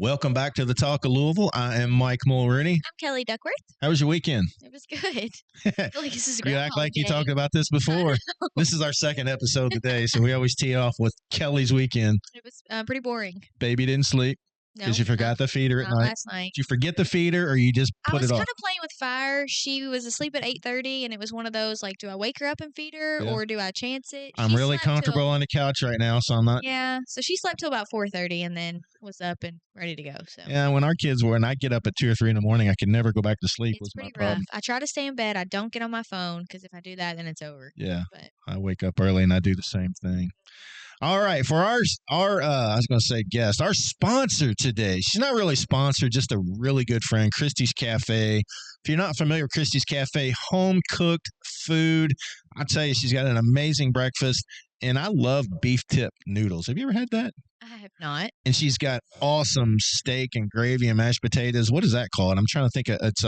Welcome back to the Talk of Louisville. I am Mike Mulrooney. I'm Kellye Duckworth. How was your weekend? It was good. I feel like this is You act like you Day. talked about this before. This is our second episode today, so we always tee off with Kellye's weekend. It was pretty boring. Baby didn't sleep because you forgot to feed her at night. Last night. Did you forget to feed her, or you just put it off? I was kind of playing with fire. She was asleep at 8:30, and it was one of those, like, do I wake her up and feed her, or do I chance it? I'm really comfortable on the couch right now, so I'm not. Yeah, so she slept till about 4:30, and then was up and ready to go. So yeah, when our kids were, and I get up at 2 or 3 in the morning, I can never go back to sleep. It's was pretty my problem. rough. I try to stay in bed. I don't get on my phone because if I do that, then it's over. Yeah, but I wake up early and I do the same thing. All right, for our I was going to say guest, our sponsor today. She's not really sponsored, just a really good friend, Christie's Cafe. If you're not familiar with Christie's Cafe, home cooked food. I tell you, she's got an amazing breakfast, and I love beef tip noodles. Have you ever had that? I have not. And she's got awesome steak and gravy and mashed potatoes. What is that called? I'm trying to think. It's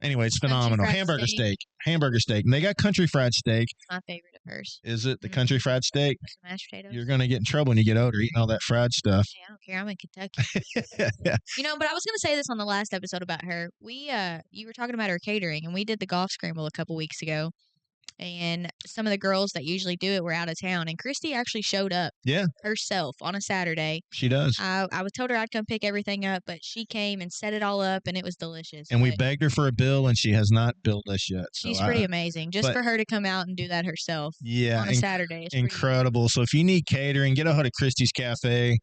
anyway, it's phenomenal. Hamburger steak. And they got country fried steak. My favorite of hers. Is it the country fried steak? Mashed potatoes. You're going to get in trouble when you get older eating all that fried stuff. Hey, I don't care. I'm in Kentucky. Yeah. But I was going to say this on the last episode about her. You were talking about her catering, and we did the golf scramble a couple weeks ago. And some of the girls that usually do it were out of town. And Christy actually showed up herself on a Saturday. She does. I was told her I'd come pick everything up, but she came and set it all up, and it was delicious. And we begged her for a bill, and she has not billed us yet. So she's pretty amazing. Just for her to come out and do that herself on a Saturday. It's incredible. So if you need catering, get a hold of Christie's Cafe.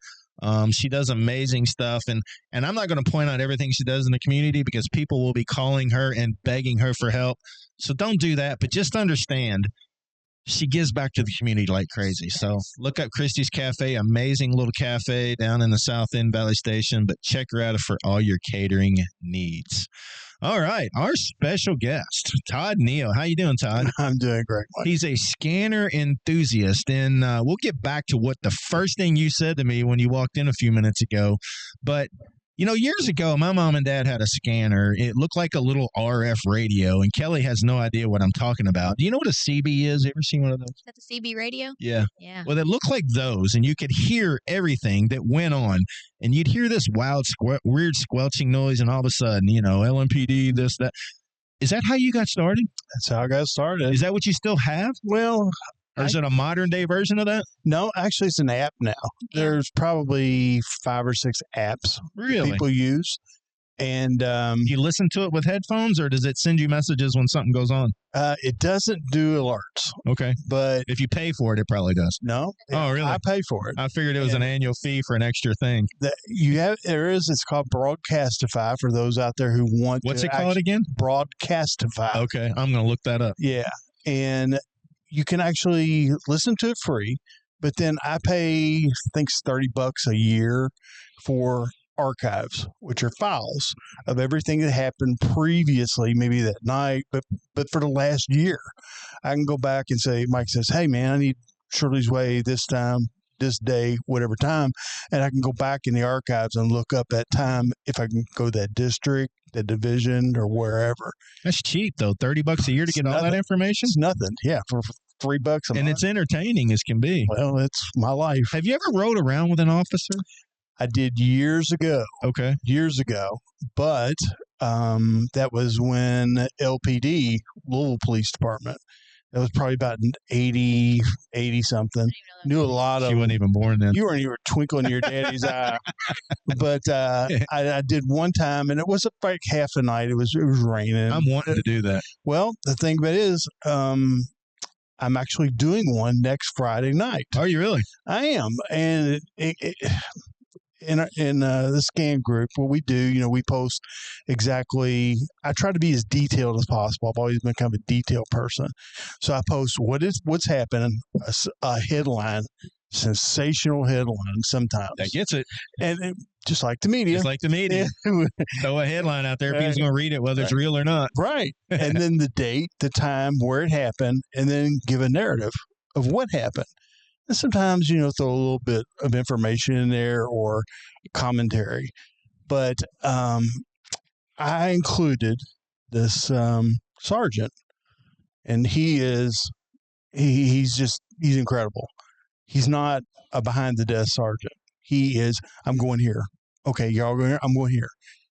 She does amazing stuff, and I'm not going to point out everything she does in the community because people will be calling her and begging her for help. So don't do that, but just understand she gives back to the community like crazy. So look up Christie's Cafe, amazing little cafe down in the South End Valley Station, but check her out for all your catering needs. All right, our special guest, Todd Neal. How you doing, Todd? I'm doing great, Mike. He's a scanner enthusiast, and we'll get back to what the first thing you said to me when you walked in a few minutes ago. But, years ago, my mom and dad had a scanner. It looked like a little RF radio, and Kellye has no idea what I'm talking about. Do you know what a CB is? You ever seen one of those? Is that the CB radio? Yeah. Yeah. Well, it looked like those, and you could hear everything that went on, and you'd hear this wild, weird squelching noise, and all of a sudden, LMPD, this, that. Is that how you got started? That's how I got started. Is that what you still have? Well, or is it a modern day version of that? No, actually, it's an app now. Yeah. There's probably 5 or 6 apps people use. And you listen to it with headphones, or does it send you messages when something goes on? It doesn't do alerts. Okay. But if you pay for it, it probably does. No. Oh, really? I pay for it. I figured it was an annual fee for an extra thing. It's called Broadcastify for those out there who want What's it called again? Broadcastify. Okay. I'm going to look that up. Yeah. And you can actually listen to it free, but then I pay, I think it's $30 a year for archives, which are files of everything that happened previously, maybe that night, but for the last year. I can go back and say, Mike says, hey man, I need Shirley's Way this time, this day, whatever time, and I can go back in the archives and look up that time if I can go that district, that division, or wherever. That's cheap though, $30 a year to get all that information. It's nothing. Yeah, for $3 a month. And it's entertaining as can be. Well, it's my life. Have you ever rode around with an officer? I did years ago. Okay. Years ago. But that was when LPD, Louisville Police Department, that was probably about 80 something. Knew a lot of. She wasn't even born then. You weren't even twinkling in your daddy's eye. But I did one time, and it was like half a night. It was raining. I'm wanting to do that. Well, the thing about it is, I'm actually doing one next Friday night. Are you really? I am, and in the scan group, what we do, we post exactly. I try to be as detailed as possible. I've always been kind of a detailed person, so I post what's happening, a headline, sensational headline. Sometimes that gets it, and just like the media, throw a headline out there. People's going to read it, whether it's real or not. Right, and then the date, the time, where it happened, and then give a narrative of what happened. And sometimes, throw a little bit of information in there or commentary. But I included this sergeant, and he's incredible. He's not a behind-the-desk sergeant. He is, I'm going here. okay, y'all going here? I'm going here.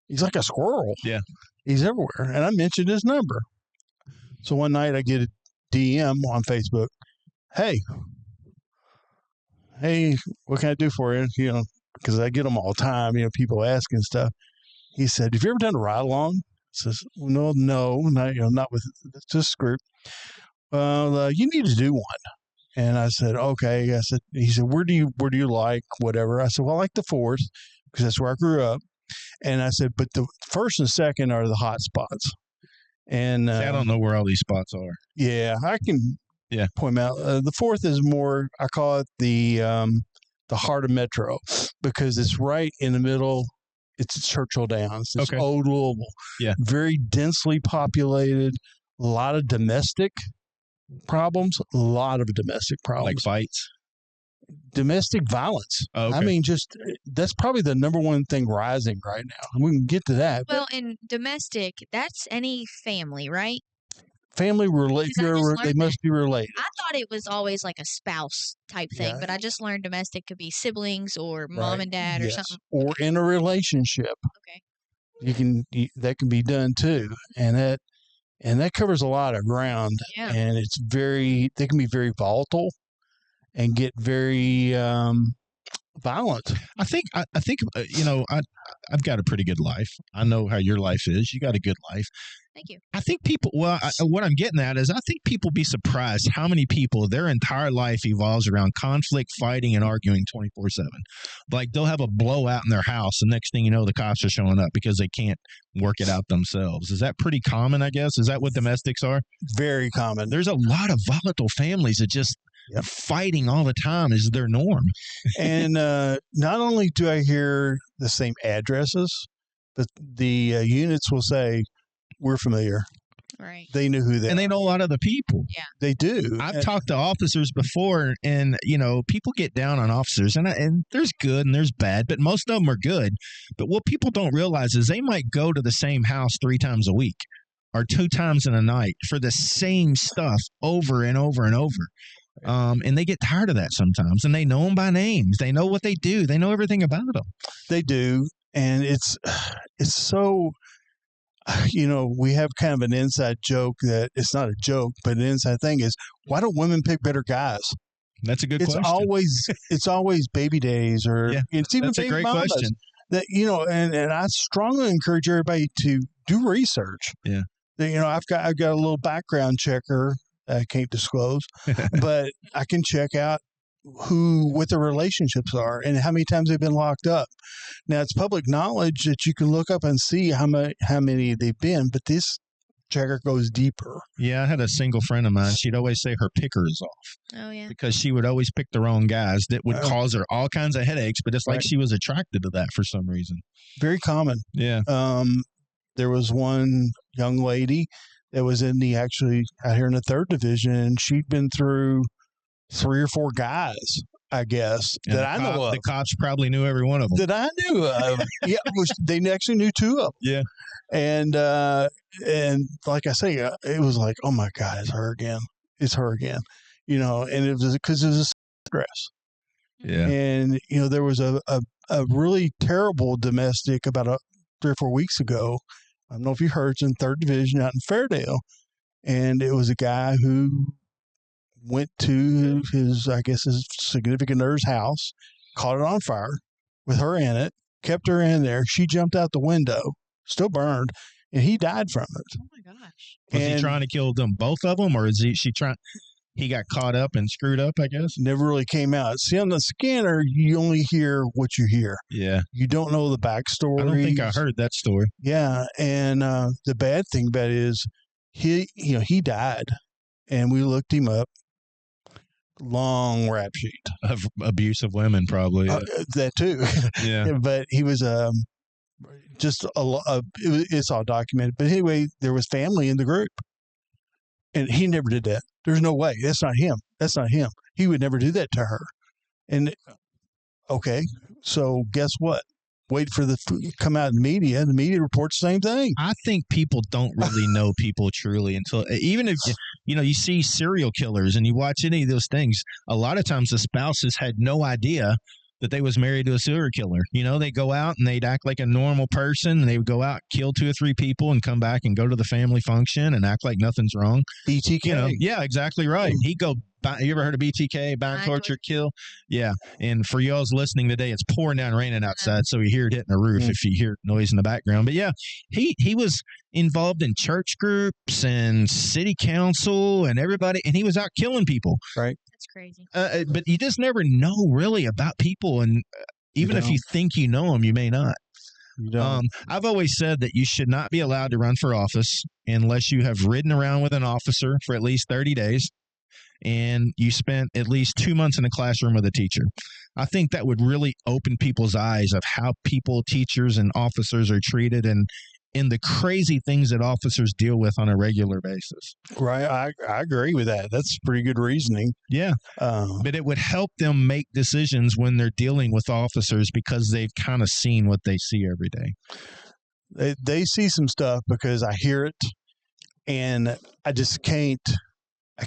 He's like a squirrel. Yeah. He's everywhere. And I mentioned his number. So one night I get a DM on Facebook. Hey, what can I do for you? You know, because I get them all the time, you know, people asking stuff. He said, have you ever done a ride along? I says, no, not with this group. You need to do one. And I said, okay. He said, where do you like whatever? I said, well, I like the 4th because that's where I grew up. And I said, but the 1st and 2nd are the hot spots. And I don't know where all these spots are. Yeah, I can point them out. The 4th is more, I call it the heart of Metro because it's right in the middle. It's Churchill Downs. It's old Louisville. Yeah. Very densely populated. A lot of domestic problems. Like fights? Domestic violence. Oh, okay. I mean, that's probably the number one thing rising right now. We can get to that. Well, in domestic, that's any family, right? Family they must be related. I thought it was always like a spouse type thing, but I just learned domestic could be siblings or mom and dad or something. Or in a relationship. Okay. That can be done too. And that covers a lot of ground. Yeah. And they can be very volatile and get very violent. I think I've got a pretty good life. I know how your life is. You got a good life. Thank you. I think people, what I'm getting at is I think people be surprised how many people, their entire life evolves around conflict, fighting, and arguing 24/7. Like they'll have a blowout in their house. The next thing you know, the cops are showing up because they can't work it out themselves. Is that pretty common, I guess? Is that what domestics are? Very common. There's a lot of volatile families that just fighting all the time is their norm. And not only do I hear the same addresses, but the units will say, we're familiar. Right. They knew who they are. And they know a lot of the people. Yeah. They do. I've talked to officers before, and, people get down on officers, and there's good and there's bad, but most of them are good. But what people don't realize is they might go to the same house 3 times a week or 2 times in a night for the same stuff over and over and over. And they get tired of that sometimes, and they know them by names. They know what they do. They know everything about them. They do. And it's so, we have kind of an inside joke that it's not a joke, but an inside thing is, why don't women pick better guys? That's a good question. It's always baby days or it's even that's a great mamas. question. That, and I strongly encourage everybody to do research. Yeah. I've got a little background checker I can't disclose, but I can check out what the relationships are and how many times they've been locked up. Now it's public knowledge that you can look up and see how many they've been, but this checker goes deeper. Yeah, I had a single friend of mine. She'd always say her picker is off. Oh yeah, because she would always pick the wrong guys that would cause her all kinds of headaches. But it's like she was attracted to that for some reason. Very common. Yeah. There was one young lady that was out here in the 3rd division, and she'd been through 3 or 4 guys, I guess, and I know of. The cops probably knew every one of them. That I knew of. Yeah, they actually knew 2 of them. Yeah. And like I say, it was like, oh my God, it's her again. It's her again. And it was because it was stress. Yeah. And, there was a really terrible domestic about 3 or 4 weeks ago. I don't know if you heard, it's in 3rd Division out in Fairdale. And it was a guy who went to his significant other's house, caught it on fire with her in it, kept her in there. She jumped out the window, still burned, and he died from it. Oh, my gosh. Was he trying to kill them, both of them, or he got caught up and screwed up, I guess? Never really came out. See, on the scanner, you only hear what you hear. Yeah. You don't know the backstory. I don't think I heard that story. Yeah. And the bad thing about it is he died, and we looked him up. Long rap sheet. Of abuse of women, probably. That too. Yeah. But he was it's all documented. But anyway, there was family in the group. And he never did that. There's no way. That's not him. That's not him. He would never do that to her. And okay, so guess what? Wait for come out in media. The media reports the same thing. I think people don't really know people truly until, even if you see serial killers and you watch any of those things, a lot of times the spouses had no idea that they was married to a serial killer. You know, they go out and they'd act like a normal person. And they would go out, kill 2 or 3 people, and come back and go to the family function and act like nothing's wrong. BTK. You know, yeah, exactly right. He'd go. You ever heard of BTK? Bind, torture, kill. Yeah. And for y'all's listening today, it's pouring down, raining outside, so you hear it hitting the roof if you hear noise in the background. But yeah, he was involved in church groups and city council and everybody, and he was out killing people. Right. That's crazy. But you just never know really about people, and even if you think you know them, you may not. I've always said that you should not be allowed to run for office unless you have ridden around with an officer for at least 30 days. And you spent at least 2 months in a classroom with a teacher. I think that would really open people's eyes of how people, teachers, and officers are treated, and in the crazy things that officers deal with on a regular basis. Right. I agree with that. That's pretty good reasoning. Yeah. But it would help them make decisions when they're dealing with officers because they've kind of seen what they see every day. They see some stuff because I hear it, and I just can't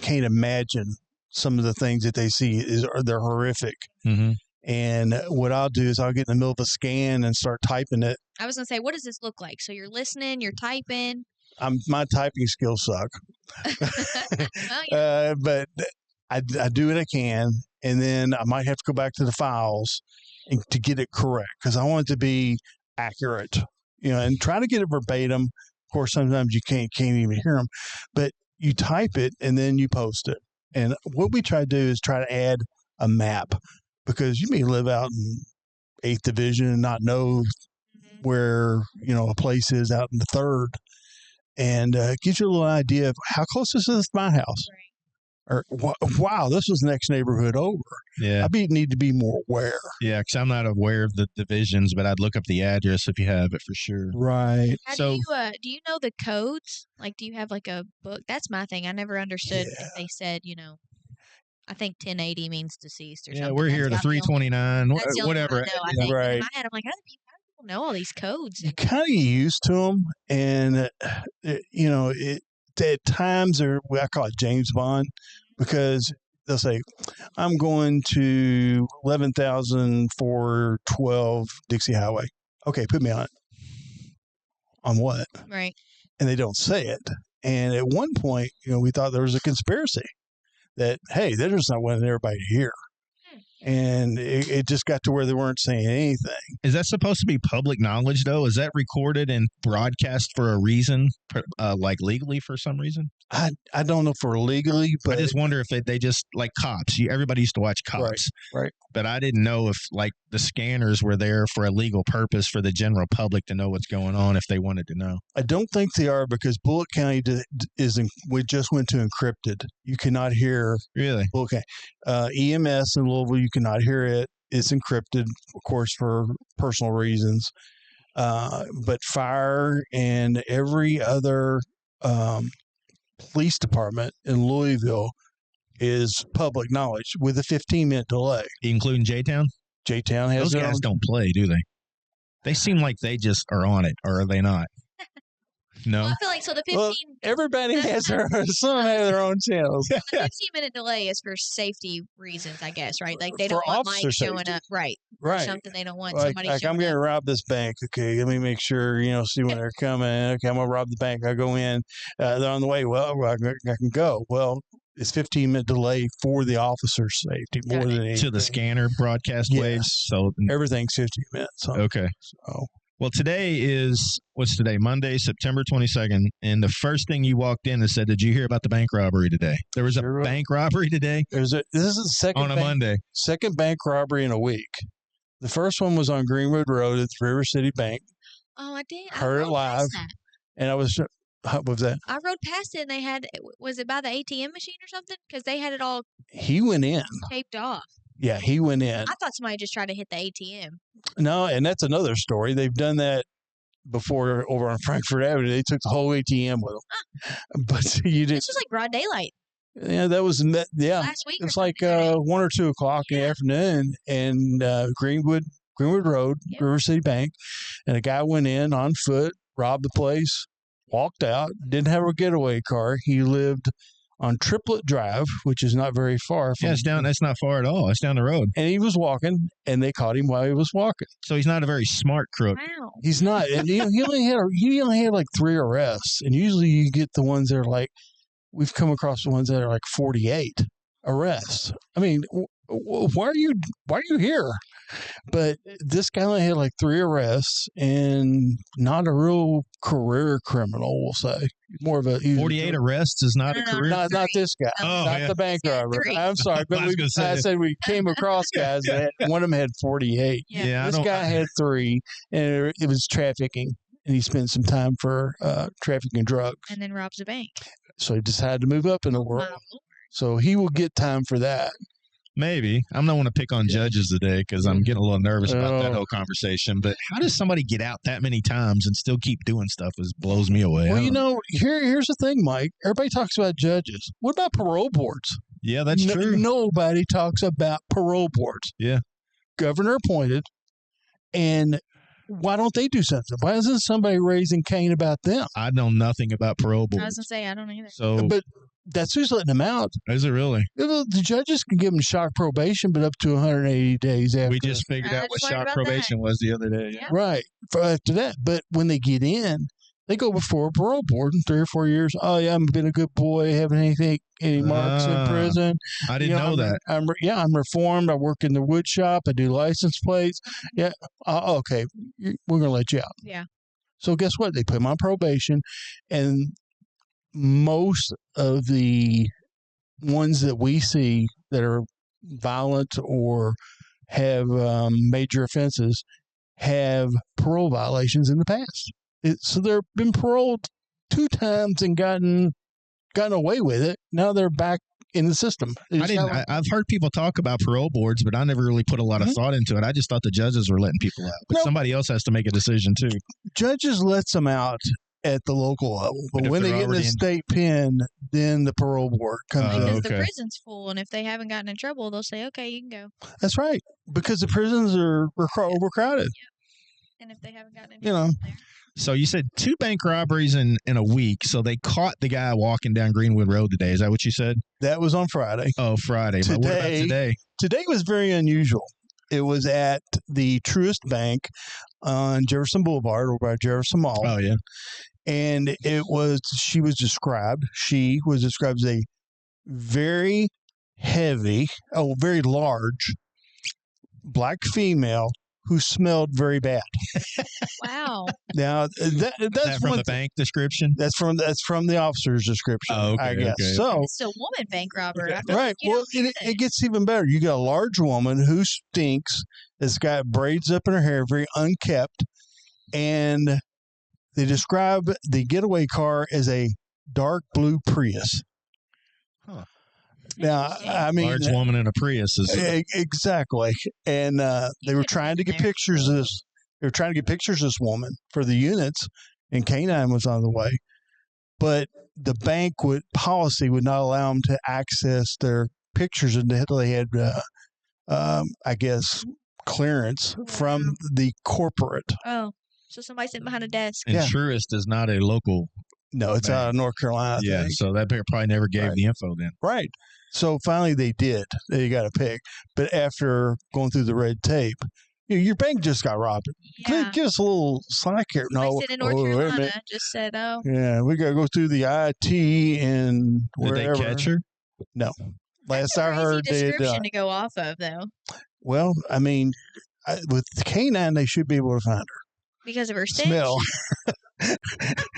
imagine some of the things that they see they're horrific. Mm-hmm. And what I'll do is I'll get in the middle of a scan and start typing it. I was going to say, what does this look like? So you're listening, you're typing. My typing skills suck. But I do what I can. And then I might have to go back to the files to get it correct because I want it to be accurate, and try to get it verbatim. Of course, sometimes you can't even hear them, but you type it and then you post it. And what we try to do is try to add a map because you may live out in 8th Division and not know where, a place is out in the 3rd. And it gives you a little idea of how close this is to my house. Right. Or, wow, this was the next neighborhood over. Yeah. I need to be more aware. Yeah, because I'm not aware of the divisions, but I'd look up the address if you have it for sure. Right. Do you know the codes? Like, do you have like a book? That's my thing. I never understood if they said, I think 1080 means deceased or something. Yeah, we're here to 329, whatever. Right. In my head, I'm like, how do people know all these codes? You kind of get used to them, and at times I call it James Bond because they'll say, I'm going to 11,412 Dixie Highway. Okay, put me on it. On what? Right. And they don't say it. And at one point, we thought there was a conspiracy that, hey, they're just not wanting everybody to hear. And it just got to where they weren't saying anything. Is that supposed to be public knowledge, though? Is that recorded and broadcast for a reason, like legally for some reason? I don't know for legally, but I just wonder if they just, like Cops. Everybody used to watch Cops. Right. But I didn't know if, like, the scanners were there for a legal purpose for the general public to know what's going on if they wanted to know. I don't think they are because Bullitt County we just went to encrypted. You cannot hear. Really? Bullitt County. EMS in Louisville, you cannot hear it. It's encrypted, of course, for personal reasons. But fire and every other police department in Louisville is public knowledge with a 15-minute delay. Including J-Town? J-Town has those guys don't play, do they? They seem like they just are on it, or are they not? No. Well, I feel like the 15. Well, everybody has some have their own channels. The 15-minute delay is for safety reasons, I guess, right? Like they don't want Mike showing up, right? Right. Something they don't want like, somebody. Like I'm going to rob this bank. Okay, let me make sure see when they're coming. Okay, I'm going to rob the bank. I go in. They're on the way. Well, I can go. Well, it's 15-minute delay for the officer's safety more than anything. To the scanner broadcast waves. So everything's 15 minutes. Okay. So. Well, today is, what's today? Monday, September 22nd. And the first thing you walked in and said, did you hear about the bank robbery today? There was a bank robbery today? This is the second on a Monday. Second bank robbery in a week. The first one was on Greenwood Road at the River City Bank. Oh, I did. Heard it live. And what was that? I rode past it and they had, was it by the ATM machine or something? Because they had it all. He went in. Taped off. Yeah, he went in. I thought somebody just tried to hit the ATM. No, and that's another story. They've done that before over on Frankfurt Avenue. They took the whole ATM with them. But you didn't. It's just like broad daylight. Yeah, that was last week. It's like 1 or 2 o'clock in the afternoon, and Greenwood Road, River City Bank, and a guy went in on foot, robbed the place, walked out, didn't have a getaway car. He lived on Triplet Drive, which is not very far from. Yeah, it's down. That's not far at all. It's down the road. And he was walking, and they caught him while he was walking. So he's not a very smart crook. Wow. He's not. And he only had like 3 arrests, and usually you get the ones that are like, we've come across the ones that are like 48 arrests. I mean, why are you here? But this guy only had like 3 arrests, and not a real career criminal, we'll say. More of a 48 arrests is not a career. Not this guy. Oh, not yeah. the bank robber. 3. I'm sorry, but I said we came across guys that one of them had 48. Yeah. This guy had 3, and it was trafficking, and he spent some time for trafficking drugs. And then robs a bank. So he decided to move up in the world. Wow. So he will get time for that. Maybe. I'm not want to pick on judges today because I'm getting a little nervous about that whole conversation. But how does somebody get out that many times and still keep doing stuff? It blows me away. Well, here's the thing, Mike. Everybody talks about judges. What about parole boards? Yeah, that's true. Nobody talks about parole boards. Yeah. Governor appointed. And why don't they do something? Why isn't somebody raising Cain about them? I know nothing about parole boards. I was going to say, I don't either. So, But that's who's letting them out. Is it really? The judges can give them shock probation, but up to 180 days after. We just figured out what just learned shock about probation was the other day. Yeah. Right. After that. But when they get in, they go before a parole board in 3 or 4 years. Oh, yeah, I've been a good boy, haven't any marks in prison. I didn't know that. I'm reformed. I work in the wood shop. I do license plates. Yeah. Okay. We're going to let you out. Yeah. So guess what? They put them on probation, and most of the ones that we see that are violent or have major offenses have parole violations in the past. So they've been paroled 2 times and gotten away with it. Now they're back in the system. I've heard people talk about parole boards, but I never really put a lot of thought into it. I just thought the judges were letting people out. But somebody else has to make a decision too. Judges lets them out at the local level, but when they get in the state pen, then the parole board comes in. Because the prison's full, and if they haven't gotten in trouble, they'll say, okay, you can go. That's right, because the prisons are overcrowded. Yeah. And if they haven't gotten in trouble, So you said 2 bank robberies in a week. So they caught the guy walking down Greenwood Road today. Is that what you said? That was on Friday. Oh, Friday. But what about today? Today was very unusual. It was at the Truist Bank on Jefferson Boulevard over by Jefferson Mall. Oh, yeah. And she was described as a very heavy, very large black female who smelled very bad. Wow. Now that's from the bank description. That's from the officer's description. Oh, okay, I guess. Okay. So it's still a woman bank robber. Right. Well, it gets even better. You got a large woman who stinks. That's got braids up in her hair, very unkempt, and they describe the getaway car as a dark blue Prius. Huh. Now, I mean, large woman in a Prius is exactly, and they were trying to get pictures of this. They were trying to get pictures of this woman for the units, and K9 was on the way, but the bank policy would not allow them to access their pictures until they had, I guess, clearance from the corporate. Oh, so somebody sitting behind a desk. And Truist is not a local. No, it's out of North Carolina. Yeah, so that probably never gave the info then. Right. So finally they did. They got a pick. But after going through the red tape, your bank just got robbed. Yeah. Give us a little slack here. No, in North Carolina just said, oh. Yeah, we got to go through the IT and wherever. Did they catch her? No. Last I heard, they did. Description to go off of, though. Well, I mean, with the K9, they should be able to find her. Because of her stench? Smell.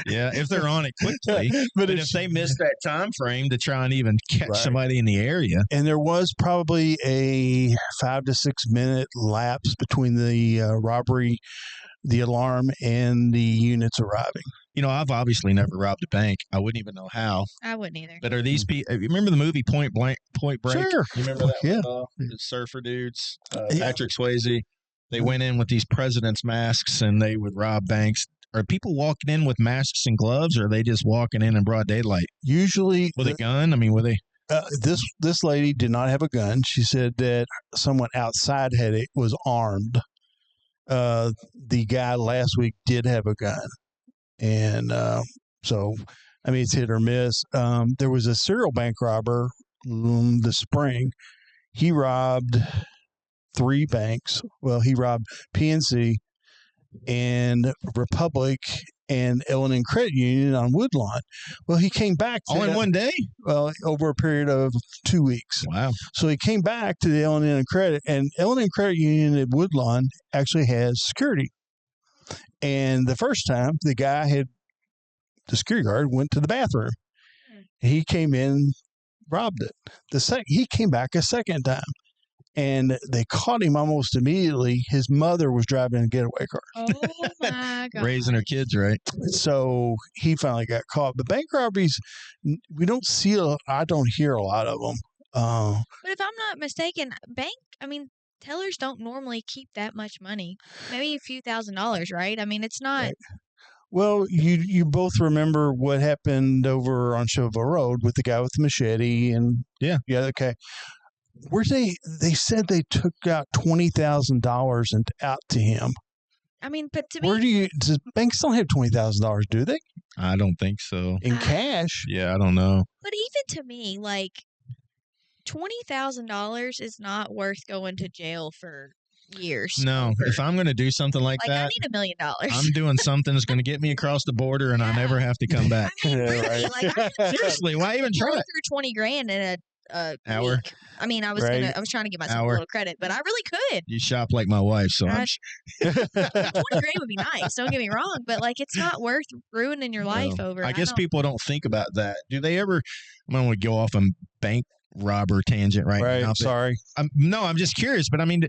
Yeah, if they're on it quickly. But if they missed that time frame to try and even catch somebody in the area. And there was probably a 5 to 6 minute lapse between the robbery, the alarm, and the units arriving. You know, I've obviously never robbed a bank. I wouldn't even know how. I wouldn't either. But are these people? Remember the movie Point Break? Sure. You remember that? Yeah. The surfer dudes, Patrick Swayze. They went in with these president's masks and they would rob banks. Are people walking in with masks and gloves, or are they just walking in broad daylight? Usually with a gun. I mean, were they? This lady did not have a gun. She said that someone outside was armed. The guy last week did have a gun, and so I mean, it's hit or miss. There was a serial bank robber this spring. He robbed 3 banks. Well, he robbed PNC and Republic and L&N Credit Union on Woodlawn. Well, he came back all in one day. Well, over a period of 2 weeks. Wow! So he came back to the L&N Credit, and L&N Credit Union at Woodlawn actually has security. And the first time, the security guard went to the bathroom. He came in, robbed it. He came back a second time. And they caught him almost immediately. His mother was driving a getaway car. Oh, my God. Raising her kids, right? So he finally got caught. But bank robberies, we don't see I don't hear a lot of them. But if I'm not mistaken, tellers don't normally keep that much money. Maybe a few $1,000s, right? I mean, it's not. Right. Well, you both remember what happened over on Chauvel Road with the guy with the machete and yeah, okay. Where they said they took out $20,000 and out to him. I mean, but to me, does banks don't have $20,000, do they? I don't think so. In cash? Yeah, I don't know. But even to me, like $20,000 is not worth going to jail for years. No, over. If I'm going to do something like that, I need $1 million. I'm doing something that's going to get me across the border, and I never have to come back. I mean, really, Seriously, why even try it? Through 20 grand in a hour. week. I mean, I was trying to give myself a little credit, but I really could. You shop like my wife, so 20 grand would be nice. Don't get me wrong, but it's not worth ruining your life over. I guess people don't think about that. Do they ever? I'm going to go off on bank robber tangent right now. Sorry. I'm just curious, but I mean,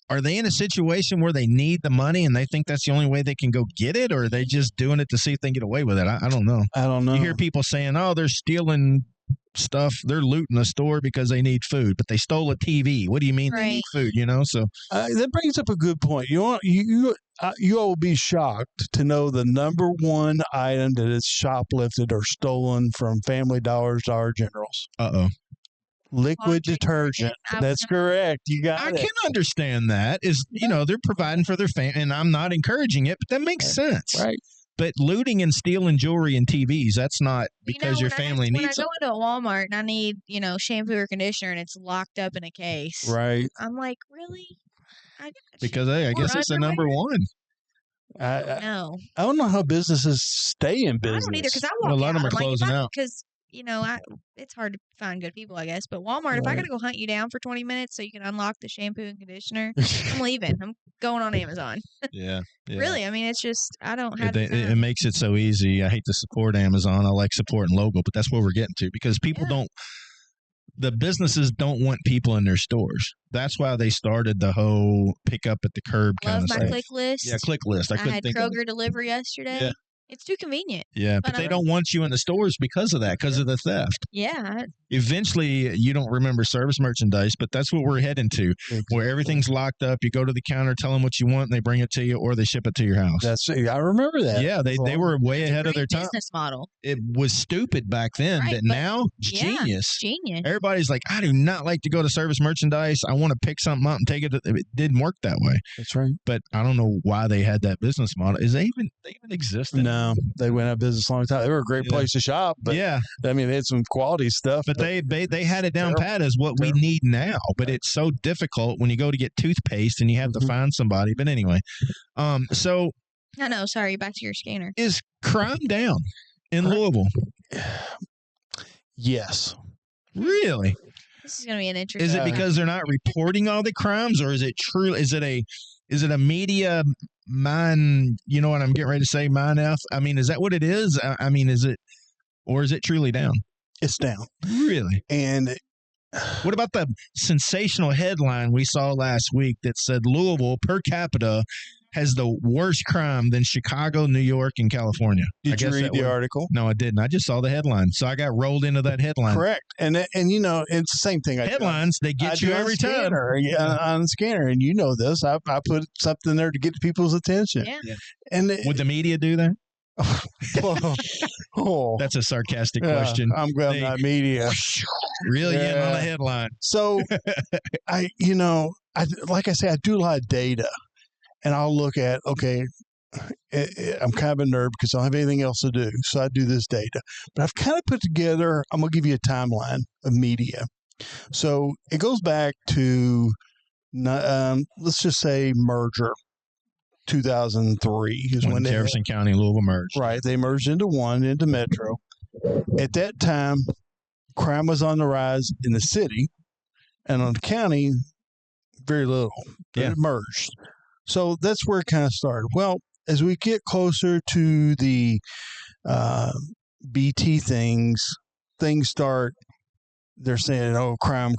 are they in a situation where they need the money and they think that's the only way they can go get it, or are they just doing it to see if they can get away with it? I don't know. You hear people saying, "Oh, they're stealing stuff. They're looting a store because they need food, but they stole a TV. What do you mean they need food?" So that brings up a good point. You all will be shocked to know the number one item that is shoplifted or stolen from Family Dollar, Dollar Generals. Liquid detergent. That's correct. You got it. I can understand that. They're providing for their family, and I'm not encouraging it, but that makes sense. Right. But looting and stealing jewelry and TVs, that's not because your family needs it. When I go into a Walmart and I need, shampoo or conditioner and it's locked up in a case. Right. I'm like, really? Because I guess it's the number one. I don't know how businesses stay in business. I don't either, because I walk a lot of them are closing out. Because it's hard to find good people, I guess. But Walmart, if I got to go hunt you down for 20 minutes so you can unlock the shampoo and conditioner, I'm leaving. I'm going on Amazon. Yeah. Really, I mean, it's just I don't have. It makes it so easy. I hate to support Amazon. I like supporting local, but that's where we're getting to because people don't. The businesses don't want people in their stores. That's why they started the whole pick up at the curb kind of stuff. Click list. Yeah, click list. I had Kroger deliver yesterday. Yeah. It's too convenient. Yeah, but they don't want you in the stores because of that, because of the theft. Yeah. Eventually, you don't remember service merchandise, but that's what we're heading to, where everything's locked up. You go to the counter, tell them what you want, and they bring it to you, or they ship it to your house. I remember that. Yeah, they were way ahead of their time. Business model. It was stupid back then, but now it's genius. Genius. Everybody's like, I do not like to go to service merchandise. I want to pick something up and take it. It didn't work that way. That's right. But I don't know why they had that business model. They even exist? No, they went out of business a long time. They were a great place to shop, but I mean, they had some quality stuff. But they had it down pat as what we need now. But it's so difficult when you go to get toothpaste and you have to find somebody. But anyway, so I know. Sorry, back to your scanner. Is crime down in Louisville? Yes. Really? This is going to be an interesting. Is it because they're not reporting all the crimes, or is it true? Is it a media mine? You know what I'm getting ready to say? Mine F. I mean, is that what it is? I mean, is it, or is it truly down? It's down. Really? And what about the sensational headline we saw last week that said Louisville per capita has the worst crime than Chicago, New York, and California? Did you read the article? No, I didn't. I just saw the headline. So I got rolled into that headline. Correct. And it's the same thing. Headlines, they get you every time. On the scanner. And you know this. I put something there to get people's attention. Yeah. And would the media do that? Oh, that's a sarcastic question. I'm glad not media. Really in on the headline. So like I say, I do a lot of data. And I'll look at, okay, I'm kind of a nerd because I don't have anything else to do. So I do this data. But I've kind of put together, I'm going to give you a timeline of media. So it goes back to, let's just say merger. 2003 is when Jefferson County and Louisville merged. Right. They merged into Metro. At that time, crime was on the rise in the city, and on the county, very little. It merged. So that's where it kind of started. Well, as we get closer to the BT things start, they're saying, oh, crime.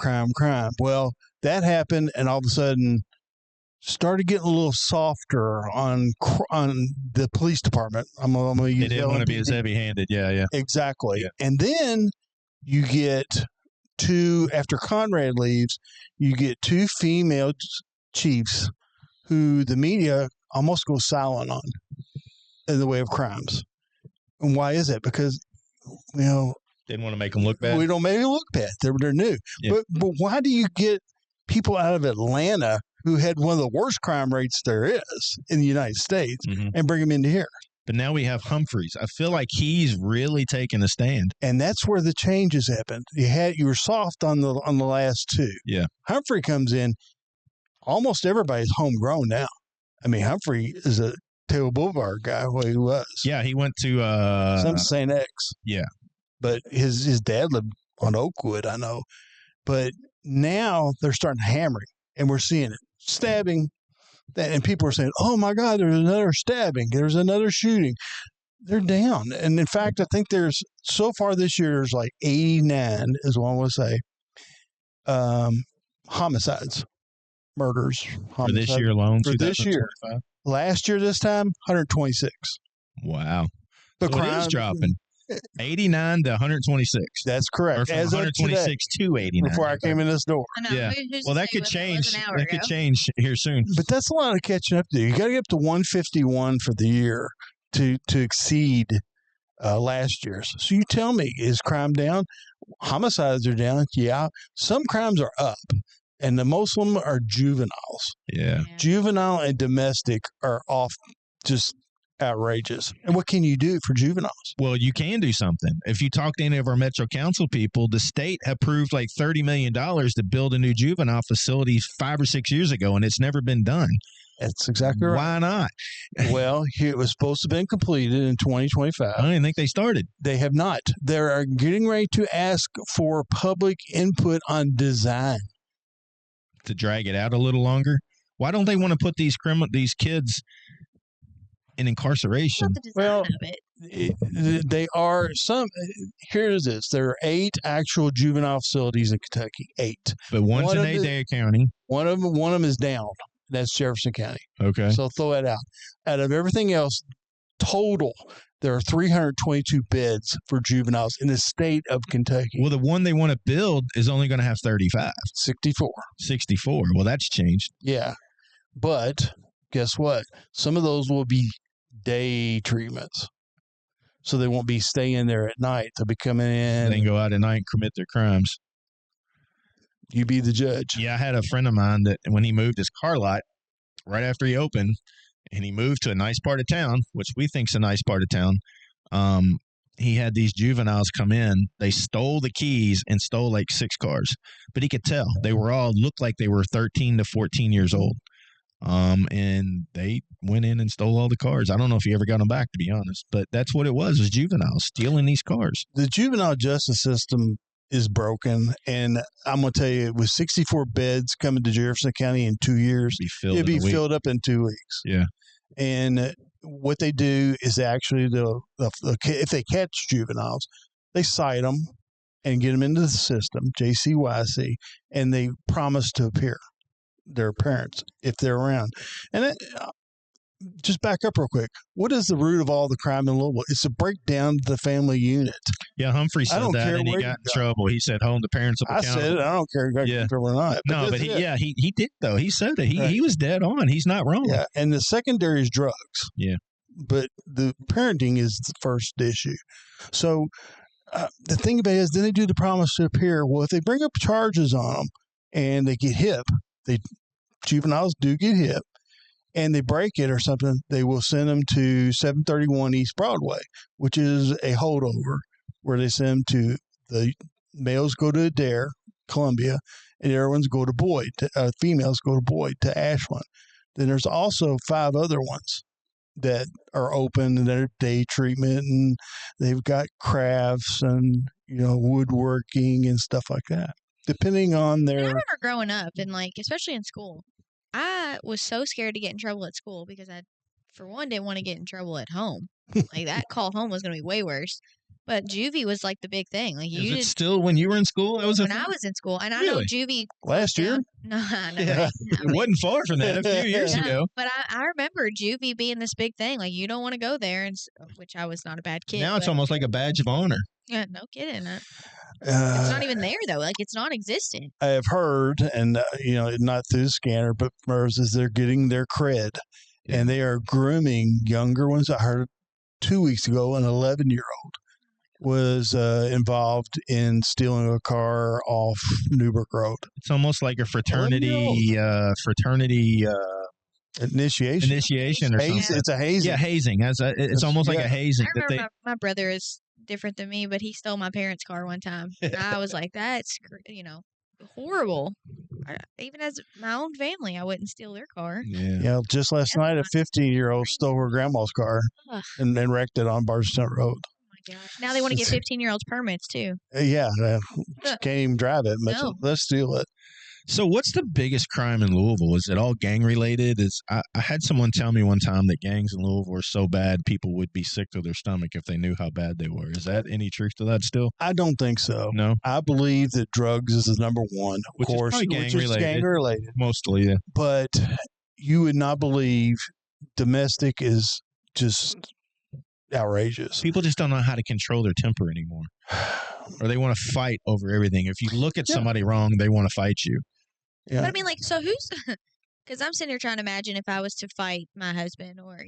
Well, that happened, and all of a sudden, started getting a little softer on the police department. I'm going to use they didn't want to be as heavy-handed. Yeah. Exactly. Yeah. And then you get after Conrad leaves, you get 2 female chiefs who the media almost goes silent on in the way of crimes. And why is that? Because, didn't want to make them look bad. We don't make them look bad. They're new. Yeah. But why do you get people out of Atlanta who had one of the worst crime rates there is in the United States and bring them into here? But now we have Humphreys. I feel like he's really taking a stand. And that's where the changes happened. You were soft on the last 2. Yeah. Humphrey comes in. Almost everybody's homegrown now. I mean, Humphrey is a Taylor Boulevard guy, what he was. Yeah, he went to some St. X. Yeah. But his dad lived on Oakwood, I know. But now they're starting hammering, and we're seeing it. Stabbing, and people are saying, oh my God, there's another stabbing, there's another shooting. They're down. And in fact, I think so far this year, there's like 89, is what I want to say, homicides, murders. For this year alone? For this year. Last year, this time, 126. Wow. But so it is dropping. 89 to 126. That's correct. Or from 126 to 89. Before I came in this door. Yeah. Well, that could change. That could change here soon. But that's a lot of catching up to do. You got to get up to 151 for the year to exceed last year's. So you tell me, is crime down? Homicides are down. Yeah. Some crimes are up. And the most of them are juveniles. Yeah. Juvenile and domestic are off just outrageous. And what can you do for juveniles? Well, you can do something. If you talk to any of our Metro Council people, the state approved like $30 million to build a new juvenile facility 5 or 6 years ago, and it's never been done. That's exactly right. Why not? Well, it was supposed to have been completed in 2025. I didn't think they started. They have not. They are getting ready to ask for public input on design. To drag it out a little longer? Why don't they want to put these kids in incarceration? Well, they are some. Here's this: there are 8 actual juvenile facilities in Kentucky. 8, but one's in Adair County. One of them is down. That's Jefferson County. Okay, so throw that out. Out of everything else, total, there are 322 beds for juveniles in the state of Kentucky. Well, the one they want to build is only going to have 35. 64. 64. Well, that's changed. Yeah, but guess what? Some of those will be day treatments. So they won't be staying there at night. They'll be coming in. They can go out at night and commit their crimes. You be the judge. Yeah, I had a friend of mine that when he moved his car lot, right after he opened, and he moved to a nice part of town, which we think's a nice part of town, he had these juveniles come in. They stole the keys and stole like 6 cars. But he could tell. They were all looked like they were 13 to 14 years old. And they went in and stole all the cars. I don't know if he ever got them back, to be honest, but that's what it was juveniles stealing these cars. The juvenile justice system is broken, and I'm going to tell you, with 64 beds coming to Jefferson County in 2 years, it'd be filled up in 2 weeks. Yeah. And what they do is actually, if they catch juveniles, they cite them and get them into the system, JCYC, and they promise to appear. Their parents, if they're around. And just back up real quick. What is the root of all the crime in Louisville? It's to break down the family unit. Yeah, Humphrey said that, and he got in trouble. He said, hold the parents up accountable. I said it. I don't care if you got in trouble or not. But no, but he did, though. He said that. He was dead on. He's not wrong. Yeah, and the secondary is drugs. Yeah. But the parenting is the first issue. So the thing about it is, then they do the promise to appear. Well, if they bring up charges on them and they get hip, juveniles do get hip, and they break it or something, they will send them to 731 East Broadway, which is a holdover where they send them to the males go to Adair, Columbia, and everyone's go to Boyd. Females go to Boyd to Ashland. Then there's also 5 other ones that are open and they're day treatment, and they've got crafts and woodworking and stuff like that. Depending on their. I remember growing up and especially in school, I was so scared to get in trouble at school because I, for one, didn't want to get in trouble at home. That call home was going to be way worse. But juvie was the big thing. Is it still when you were in school? I was in school, and really? I know juvie last year. No, yeah. It wasn't far from that a few years ago. But I remember juvie being this big thing. You don't want to go there, and which I was not a bad kid. Now it's almost like a badge of honor. Yeah, no kidding. It's not even there though. It's non-existent. I have heard, and not through the scanner, but MERS is they're getting their cred, and they are grooming younger ones. I heard 2 weeks ago an 11-year-old was involved in stealing a car off Newburgh Road. It's almost like a fraternity initiation or something. It's a hazing. Yeah, hazing. It's almost like a hazing. I remember my brother is different than me, but he stole my parents' car one time. And I was like, that's horrible. Even as my own family, I wouldn't steal their car. Yeah. Just last night, a 15-year-old stole her grandma's car and then wrecked it on Barstown Road. Gosh. Now they want to get 15-year-olds permits too. Can't even drive it. No. Let's steal it. So what's the biggest crime in Louisville? Is it all gang related? I had someone tell me one time that gangs in Louisville were so bad people would be sick to their stomach if they knew how bad they were. Is that any truth to that still? I don't think so. No? I believe that drugs is the number one, of course, which is gang related. Mostly, yeah. But you would not believe domestic is just outrageous. People just don't know how to control their temper anymore. Or they want to fight over everything. If you look at somebody wrong, they want to fight you. Yeah. But I mean, so who's, because I'm sitting here trying to imagine if I was to fight my husband or,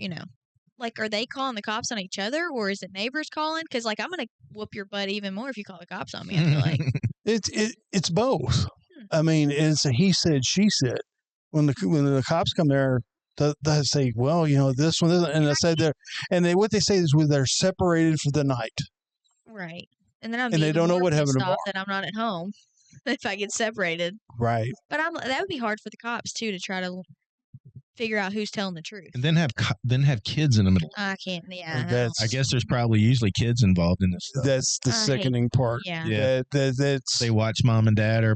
are they calling the cops on each other or is it neighbors calling? Because I'm going to whoop your butt even more if you call the cops on me, I feel like. It's both. I mean, it's a he said, she said. When the cops come there, they say, well, this one, and they say what they say is they're separated for the night. Right. And then they don't know what happened tomorrow. That I'm not at home if I get separated. Right. But that would be hard for the cops too to try to figure out who's telling the truth. And then have kids in the middle. I can't. Yeah. I guess there's probably usually kids involved in this stuff. That's the sickening part. Yeah. They watch mom and dad or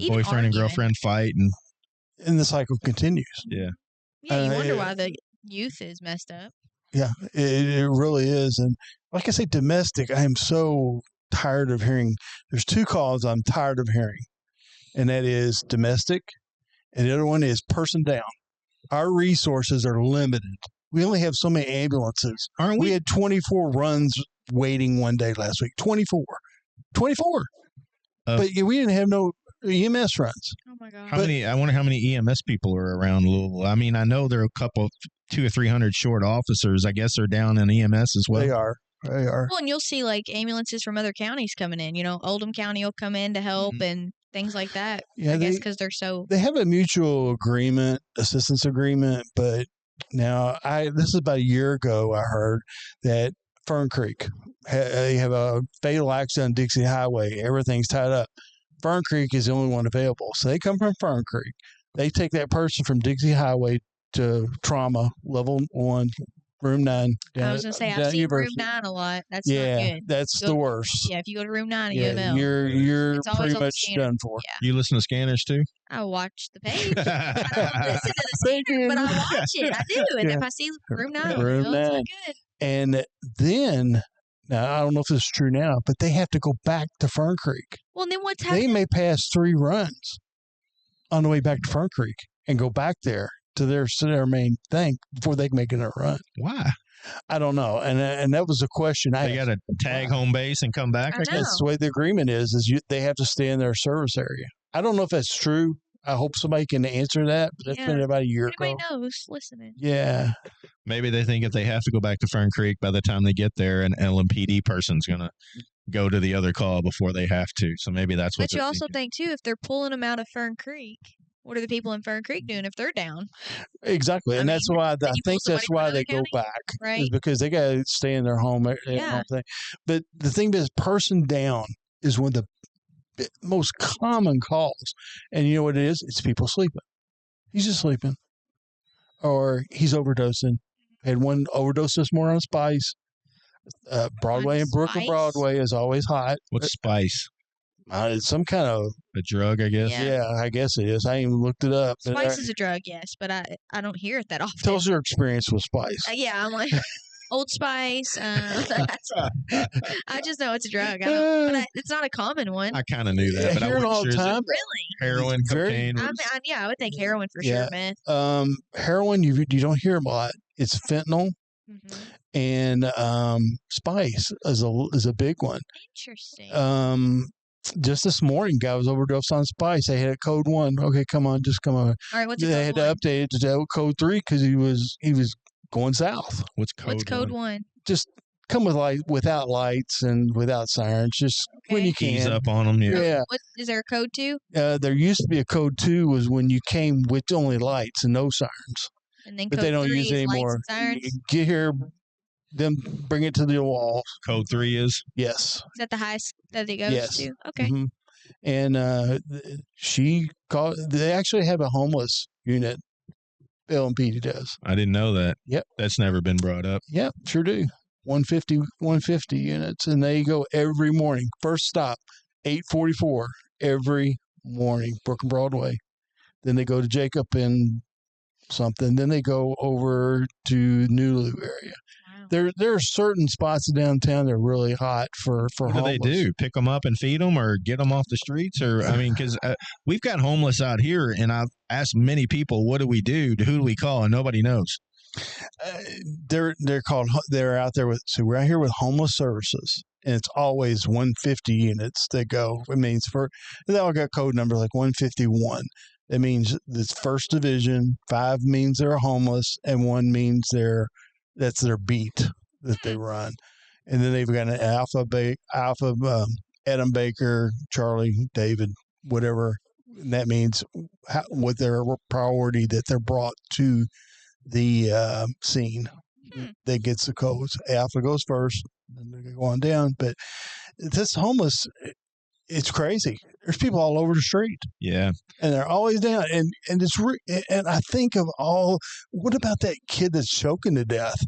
boyfriend and girlfriend fight, and the cycle continues. Yeah. Yeah. You wonder why the youth is messed up. Yeah, it really is. And like I say, domestic, I am so tired of hearing. There's 2 calls I'm tired of hearing, and that is domestic, and the other one is person down. Our resources are limited. We only have so many ambulances. Aren't we? We had 24 runs waiting one day last week. 24. But we didn't have no EMS runs. Oh my God. I wonder how many EMS people are around Louisville. I mean, I know there are a couple, 200 or 300 short officers. I guess they're down in EMS as well. They are. Well, and you'll see ambulances from other counties coming in. Oldham County will come in to help and things like that. Yeah, I guess because they're so. They have a mutual assistance agreement, but now this is about a year ago. I heard that Fern Creek, they have a fatal accident on Dixie Highway. Everything's tied up. Fern Creek is the only one available. So they come from Fern Creek. They take that person from Dixie Highway to trauma, level 1, room 9. I was going to say, I've seen room 9 a lot. That's not good. That's the worst. Yeah, if you go to room 9 at U of L, you're pretty much done for. Yeah. You listen to Scanners too? I watch the page. I don't listen to the Scanner, but I watch it. I do. And if I see room 9, it's not good. And then... Now, I don't know if this is true now, but they have to go back to Fern Creek. Well, then what's happening? They may pass 3 runs on the way back to Fern Creek and go back there to their main thing before they can make another run. Why? I don't know. And that was a question I They got to tag home base and come back? I guess the way the agreement is they have to stay in their service area. I don't know if that's true. I hope somebody can answer that. But that's been about a year ago. Anybody knows listening. Yeah. Maybe they think if they have to go back to Fern Creek, by the time they get there, an LMPD person's going to go to the other call before they have to. So maybe that's what But you also think, too, if they're pulling them out of Fern Creek, What are the people in Fern Creek doing if they're down? Exactly. And that's why I think that's why they go back. Right. Is because they got to stay in their home. Yeah. But the thing is, person down is one of the most common calls. And you know what it is? It's people sleeping. He's just sleeping. Or he's overdosing. Had one overdose this morning on spice. Broadway and Brooklyn Broadway is always hot. What's spice? It's some kind of a drug, I guess. Yeah, I guess it is. I ain't even looked it up. Spice is a drug, yes, but I don't hear it that often. Tell us your experience with spice. Yeah, I'm like Old Spice. I just know it's a drug. But it's not a common one. I kind of knew that, but I hear it all the time. Really? Heroin, cocaine. I would think heroin for sure, man. Heroin, you don't hear a lot. It's fentanyl. Mm-hmm. And spice is a big one. Interesting. Just this morning, guy was overdosed on spice. They had code 1. Okay, come on, just come on. All right, what's they had to update it to code 3 because he was going south. What's code 1? Just come without lights and without sirens. Just when you can. Ease up on them. Yeah. Is there a code 2? There used to be a code 2 was when you came with only lights and no sirens. And then but they don't use it anymore. Get here. Then bring it to the wall. Code 3 is? Yes. Is that the highest that it goes to? Okay. Mm-hmm. And she called. They actually have a homeless unit. LMPD does. I didn't know that. Yep. That's never been brought up. Yep, sure do. 150 units, and they go every morning. First stop, 8:44 every morning, Brooklyn Broadway. Then they go to Jacob and something. Then they go over to Nulu area. Wow. There are certain spots downtown that are really hot for what homeless. What do they do? Pick them up and feed them, or get them off the streets? Or I mean, because we've got homeless out here, and I've asked many people, "What do we do? Who do we call?" And nobody knows. They're out there with. So we're out here with homeless services, and it's always 150 units that go. It means they all got code number like 151. That means it's first division. 5 means they're homeless, and 1 means that's their beat that they run. And then they've got an Alpha, Adam Baker, Charlie, David, whatever. And that means what their priority that they're brought to the scene. That gets the codes. Alpha goes first, and they go on down. But this homeless, it's crazy. There's people all over the street. Yeah. And they're always down. And it's and I think of what about that kid that's choking to death?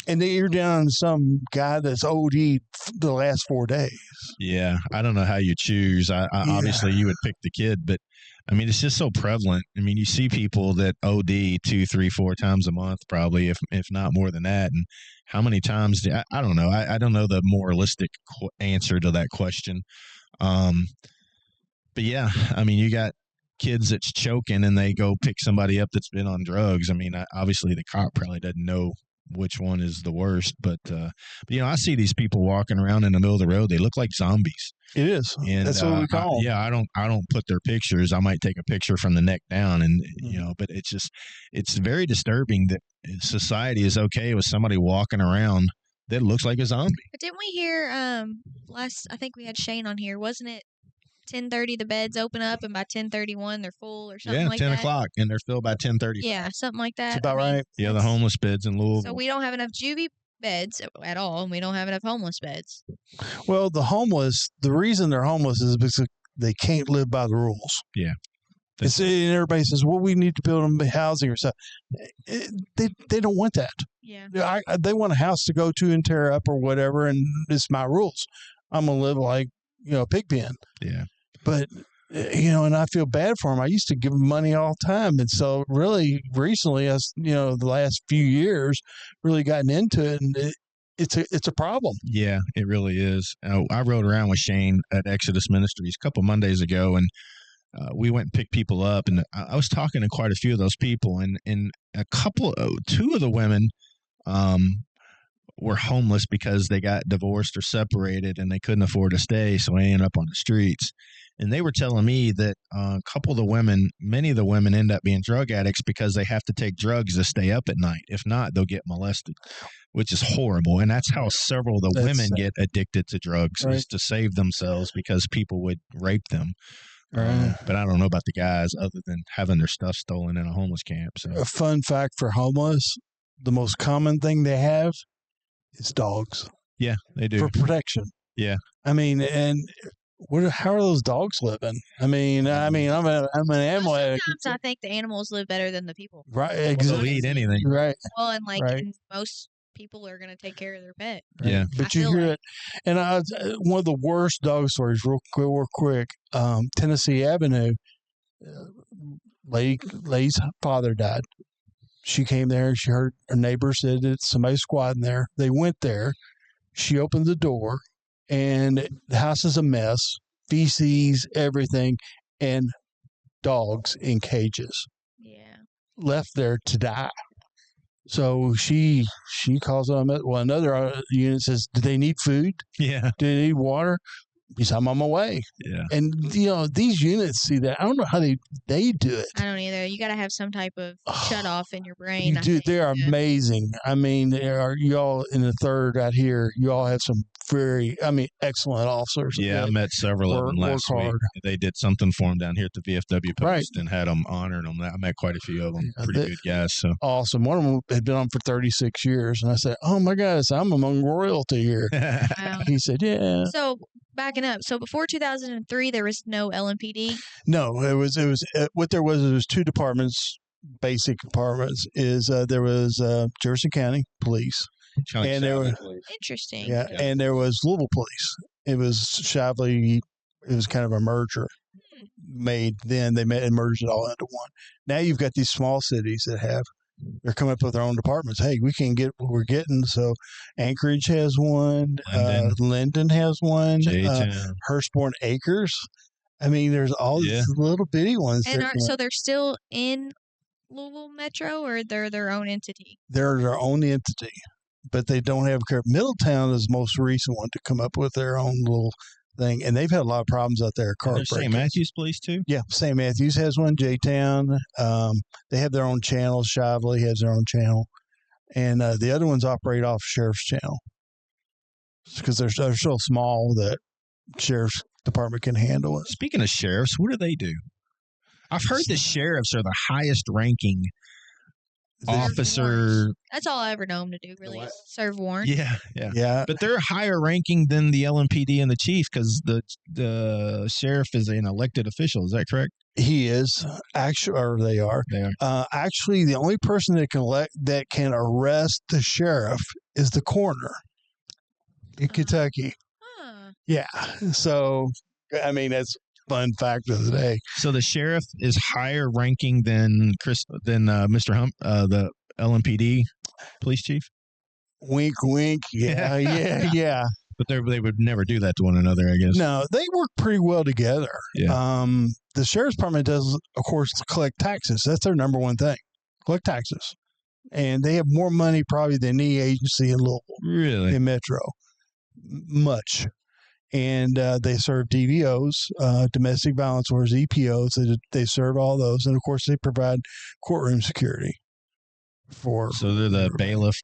And you're down some guy that's OD'd the last 4 days. Yeah. I don't know how you choose. Obviously you would pick the kid, but I mean, it's just so prevalent. I mean, you see people that OD 2, 3, 4 times a month, probably, if not more than that. And how many times I don't know. I don't know the moralistic answer to that question. But yeah, I mean, you got kids that's choking and they go pick somebody up that's been on drugs. I mean, obviously the cop probably doesn't know which one is the worst, but I see these people walking around in the middle of the road. They look like zombies. It is. And that's what we call them. Yeah, I don't put their pictures. I might take a picture from the neck down, and but it's very disturbing that society is okay with somebody walking around that looks like a zombie. But didn't we hear I think we had Shane on here, wasn't it? 10:30 the beds open up, and by 10:31 they're full or something like that. 10 o'clock, and they're filled by 10:30. Yeah, something like that. That's about right. Yeah, the homeless beds in Louisville. So we don't have enough juvie beds at all, and we don't have enough homeless beds. Well, the reason they're homeless is because they can't live by the rules. Yeah. And everybody says, well, we need to build them housing or something. They don't want that. Yeah. They want a house to go to and tear up or whatever, and it's my rules. I'm going to live like, a pig pen. Yeah. But, and I feel bad for them. I used to give them money all the time. And so really recently, the last few years, really gotten into it. And it's a problem. Yeah, it really is. I rode around with Shane at Exodus Ministries a couple Mondays ago, and we went and picked people up. And I was talking to quite a few of those people. And two of the women were homeless because they got divorced or separated and they couldn't afford to stay, so they ended up on the streets. And they were telling me that many of the women end up being drug addicts because they have to take drugs to stay up at night. If not, they'll get molested, which is horrible. And that's how several of the women get addicted to drugs, is to save themselves because people would rape them. But I don't know about the guys other than having their stuff stolen in a homeless camp. So a fun fact for homeless, the most common thing they have is dogs. Yeah, they do. For protection. Yeah. I mean, and how are those dogs living? I'm an animal. Sometimes I think the animals live better than the people. Right. Exactly. They'll eat anything. Right. Well, and and most people are going to take care of their pet. Right. Yeah. But you hear it. And one of the worst dog stories, real quick, Tennessee Avenue, lady's father died. She came there. She heard her neighbor said that somebody's squatting there. They went there. She opened the door, and the house is a mess. Feces, everything, and dogs in cages. Yeah. Left there to die. So she calls on them. Well, another unit says, "Do they need food? Yeah. Do they need water?" He said, "I'm on my way." Yeah. And these units see that. I don't know how they do it. I don't either. You got to have some type of shut off in your brain. You do. They are amazing. I mean, y'all in the third out here. You all have some excellent officers. Yeah, I met several of them last week. They did something for them down here at the VFW post and had them honoring them. I met quite a few of them. Pretty good guys. So awesome. One of them had been on for 36 years, and I said, "Oh my gosh, I'm among royalty here." Wow. He said, "Yeah." So backing up, so before 2003, there was no LMPD. No, it was what there was two departments, basic departments. There was Jefferson County Police. And there was interesting. Yeah, and there was Louisville Police. It was Shively. It was kind of a merger made. Then they merged it all into one. Now you've got these small cities that they're coming up with their own departments. Hey, we can get what we're getting. So Anchorage has one. Linden has one. Hurstbourne Acres. I mean, there's all these little bitty ones. And so they're still in Louisville Metro, or they're their own entity? They're their own entity. But they don't have care. Middletown is the most recent one to come up with their own little thing, and they've had a lot of problems out there. St. Matthews Police too. Yeah, St. Matthews has one. J-Town. They have their own channel. Shively has their own channel, and the other ones operate off Sheriff's Channel because they're so small that Sheriff's Department can handle it. Speaking of sheriffs, what do they do? I've heard the sheriffs are the highest ranking officer. That's all I ever know them to do, really. Serve warrants. Yeah. But they're higher ranking than the LMPD and the chief because the sheriff is an elected official. Is that correct? He is actually, or they are. They are. Actually, the only person that can arrest the sheriff is the coroner in Kentucky. Yeah. So, I mean, that's fun fact of the day. So the sheriff is higher ranking than Mr. Hump, the LMPD police chief. Wink, wink. Yeah. But they would never do that to one another, I guess. No, they work pretty well together. Yeah. The sheriff's department does, of course, collect taxes. That's their number one thing. Collect taxes. And they have more money probably than any agency in Louisville. Really? In Metro. Much. And they serve DVOs, domestic violence orders, EPOs. They serve all those. And, of course, they provide courtroom security. So they're the bailiff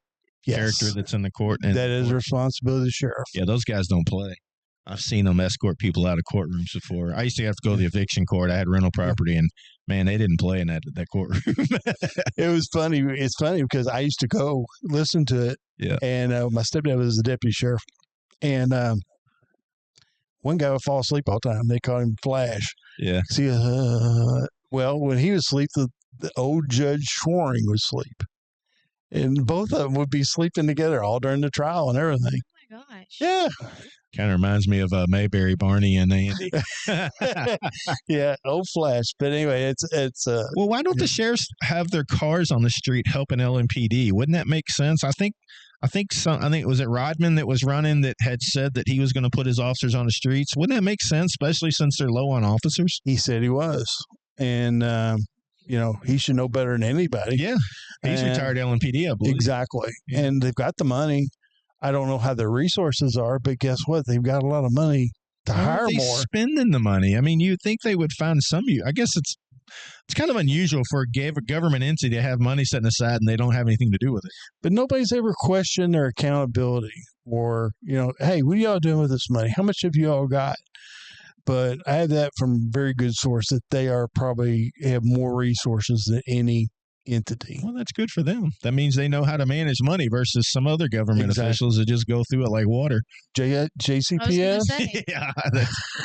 character that's in the court. And that is the responsibility of the sheriff. Yeah, those guys don't play. I've seen them escort people out of courtrooms before. I used to have to go to the eviction court. I had rental property, and, man, they didn't play in that courtroom. It was funny. It's funny because I used to go listen to it. Yeah. And my stepdad was the deputy sheriff. And one guy would fall asleep all the time. They called him Flash. Yeah. See, well, when he was asleep, the old Judge Schwaring would sleep. And both of them would be sleeping together all during the trial and everything. Oh, my gosh. Yeah. Kind of reminds me of Mayberry, Barney, and Andy. Yeah, old Flash. But anyway, it's well, why don't the sheriffs have their cars on the street helping LMPD? Wouldn't that make sense? I think was it Rodman that was running that had said that he was going to put his officers on the streets. Wouldn't that make sense, especially since they're low on officers? He said he was, and he should know better than anybody. Yeah, he's retired LMPD, I believe. Exactly, yeah. And they've got the money. I don't know how their resources are, but guess what? They've got a lot of money to hire more. Spending the money. I mean, you'd think they would find some. I guess it's kind of unusual for a government entity to have money set aside and they don't have anything to do with it. But nobody's ever questioned their accountability or, hey, what are y'all doing with this money? How much have you all got? but I had that from very good source that they are probably have more resources than any entity. Well, that's good for them. That means they know how to manage money versus some other government Exactly. officials that just go through it like water. JCPS? Yeah,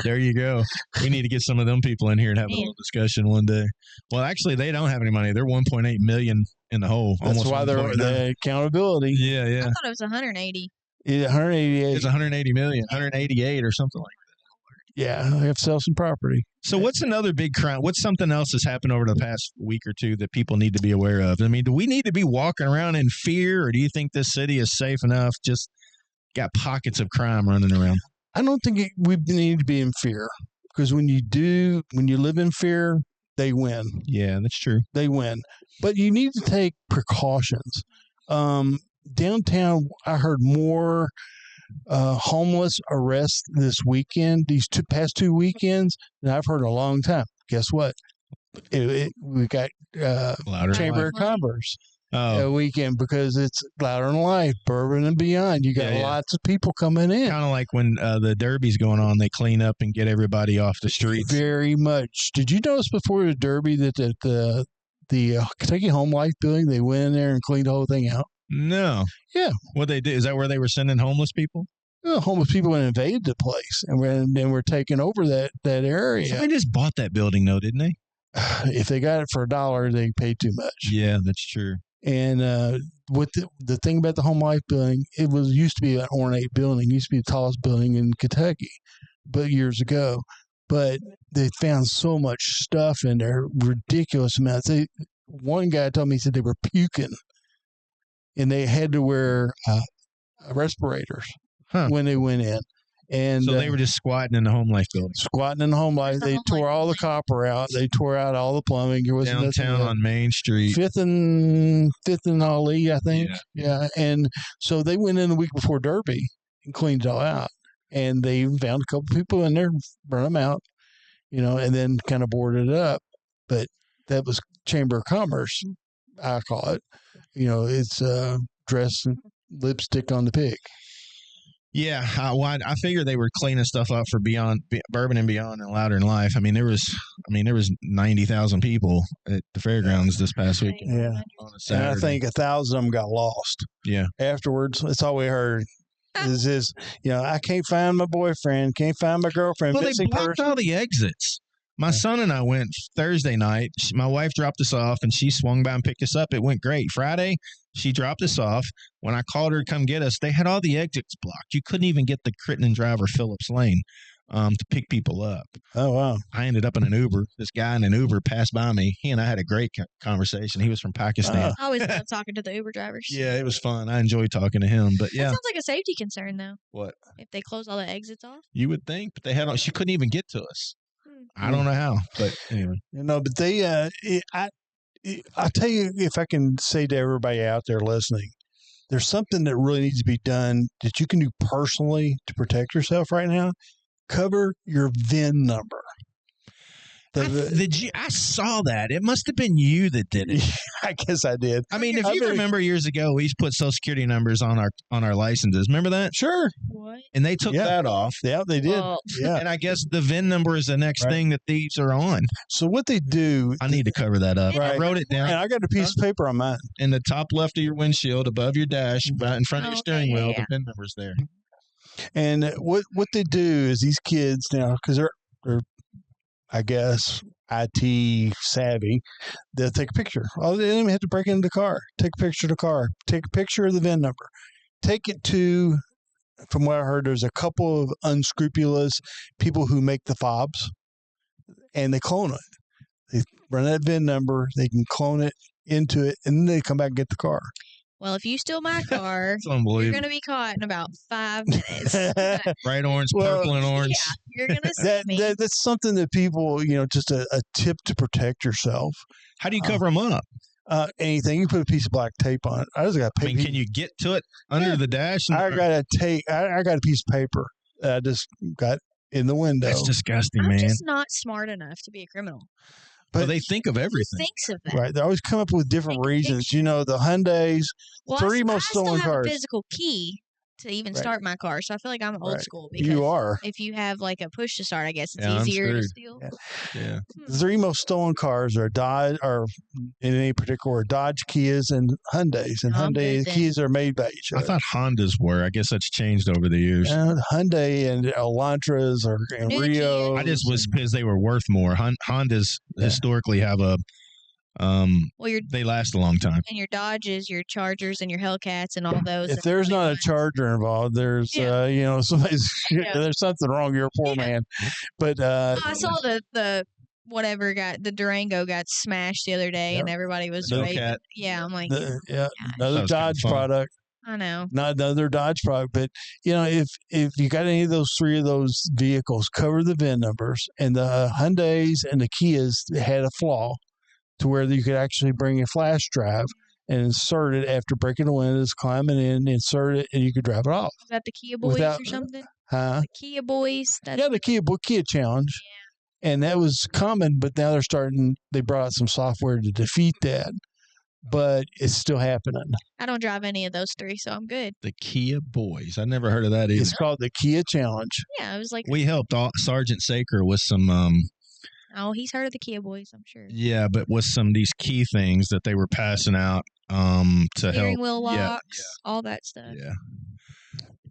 there you go. We need to get some of them people in here and have a little discussion one day. Well, actually, they don't have any money. They're 1.8 million in the hole. That's why they're the accountability. Yeah. I thought it was 180. Yeah, 188. It's 180 million, 188 or something like that. Yeah, I have to sell some property. So what's another big crime? What's something else that's happened over the past week or two that people need to be aware of? I mean, do we need to be walking around in fear, or do you think this city is safe enough? Just got pockets of crime running around. I don't think we need to be in fear, because when you live in fear, they win. Yeah, that's true. They win. But you need to take precautions. Downtown, I heard more homeless arrests this weekend, these past 2 weekends, than I've heard in a long time. Guess what? We got Chamber of Commerce weekend, because it's Louder Than Life, Bourbon and Beyond. You got lots of people coming in. Kind of like when the Derby's going on, they clean up and get everybody off the streets. Very much. Did you notice before the Derby that the Kentucky Home Life building, they went in there and cleaned the whole thing out? No. Yeah. What they did, is that where they were sending homeless people? Well, homeless people went and invaded the place, and we're taking over that area. Somebody just bought that building, though, didn't they? If they got it for $1, they paid too much. Yeah, that's true. And what the thing about the Home Life building, it used to be an ornate building. It used to be the tallest building in Kentucky, but years ago. But they found so much stuff in there, ridiculous amounts. One guy told me, he said they were puking, and they had to wear respirators when they went in. And so they were just squatting in the Home Life building. Squatting in the Home Life. They tore all the copper out. They tore out all the plumbing. There wasn't downtown on Main Street. Fifth and Ali, I think. Yeah. And so they went in the week before Derby and cleaned it all out. And they even found a couple people in there, burned them out, and then kind of boarded it up. But that was Chamber of Commerce, I call it. It's dress and lipstick on the pig. Yeah, I figured they were cleaning stuff up for Bourbon and Beyond and Louder Than Life. I mean, there was 90,000 people at the fairgrounds this past weekend. Yeah, on a Saturday. And I think 1,000 of them got lost. Yeah. Afterwards, that's all we heard. Is I can't find my boyfriend, can't find my girlfriend. Well, they blocked all the exits. My son and I went Thursday night. My wife dropped us off, and she swung by and picked us up. It went great. Friday, she dropped us off. When I called her to come get us, they had all the exits blocked. You couldn't even get the Crittenden Driver Phillips Lane to pick people up. Oh, wow. I ended up in an Uber. This guy in an Uber passed by me. He and I had a great conversation. He was from Pakistan. I always love talking to the Uber drivers. Yeah, it was fun. I enjoyed talking to him. But yeah. That sounds like a safety concern, though. What? If they close all the exits off? You would think, but they had. She couldn't even get to us. I don't know how, but anyway. But they, I tell you, if I can say to everybody out there listening, there's something that really needs to be done that you can do personally to protect yourself right now. Cover your VIN number. I saw that. It must have been you that did it. I guess I did. I mean, if you remember years ago, we used to put Social Security numbers on our licenses. Remember that? Sure. What? And they took that off. Yeah, they did. Well, yeah. And I guess the VIN number is the next thing that thieves are on. So what they do... I need to cover that up. Right. I wrote it down. And I got a piece of paper on mine. In the top left of your windshield, above your dash, right in front of your steering wheel, the VIN number's there. And what they do is these kids now, because they're, I guess, IT savvy, they'll take a picture. Oh, they don't even have to break into the car. Take a picture of the car. Take a picture of the VIN number. Take it to, from what I heard, there's a couple of unscrupulous people who make the fobs, and they clone it. They run that VIN number. They can clone it into it, and then they come back and get the car. Well, if you steal my car, It's unbelievable. you're going to be caught in about 5 minutes. Bright orange, purple, and orange. Yeah, you're going to see me. That's something that people, just a tip to protect yourself. How do you cover them up? Anything. You put a piece of black tape on it. I just got I mean, can you get to it under the dash? I got a tape. I got a piece of paper that I just got in the window. That's disgusting, I'm man. just not smart enough to be a criminal. But they think of everything. Who thinks of that? Right. They always come up with different reasons. The Hyundais, Well, 3 most stolen I still have cars. a physical key to even Right. start my car. So I feel like I'm old Right. school because You are. if you have like a push to start, I guess it's Yeah, I'm easier to screwed. steal. Yeah. Yeah. The three most stolen cars are Dodge, or in any particular, Dodge, Kias, and Hyundais. And I'm Hyundai and good then. Kias are made by each I other. thought Hondas were. I guess that's changed over the years. Hyundai and Elantras and Knew the Rio. I just was because they were worth more. Hondas historically have a they last a long time. And your Dodges, your Chargers, and your Hellcats, and all those. If there's not a Charger involved, there's somebody's there's something wrong. You're a poor man. But I saw the whatever the Durango got smashed the other day, and everybody was raving. Yeah, I'm like, another Dodge product. I know, not another Dodge product, but if you got any of those three of those vehicles, cover the VIN numbers. And the Hyundais and the Kias had a flaw to where you could actually bring a flash drive and insert it after breaking the windows, climbing in, insert it, and you could drive it off. Is that the Kia Boys or something? Huh? The Kia Boys. The Kia Challenge. Yeah. And that was common, but now they brought out some software to defeat that. But it's still happening. I don't drive any of those three, so I'm good. The Kia Boys. I never heard of that either. It's called the Kia Challenge. Yeah, it was like we helped Sergeant Saker with some. Oh, he's heard of the Kia Boys, I'm sure. Yeah, but with some of these key things that they were passing out to steering help. Wheel locks, all that stuff. Yeah.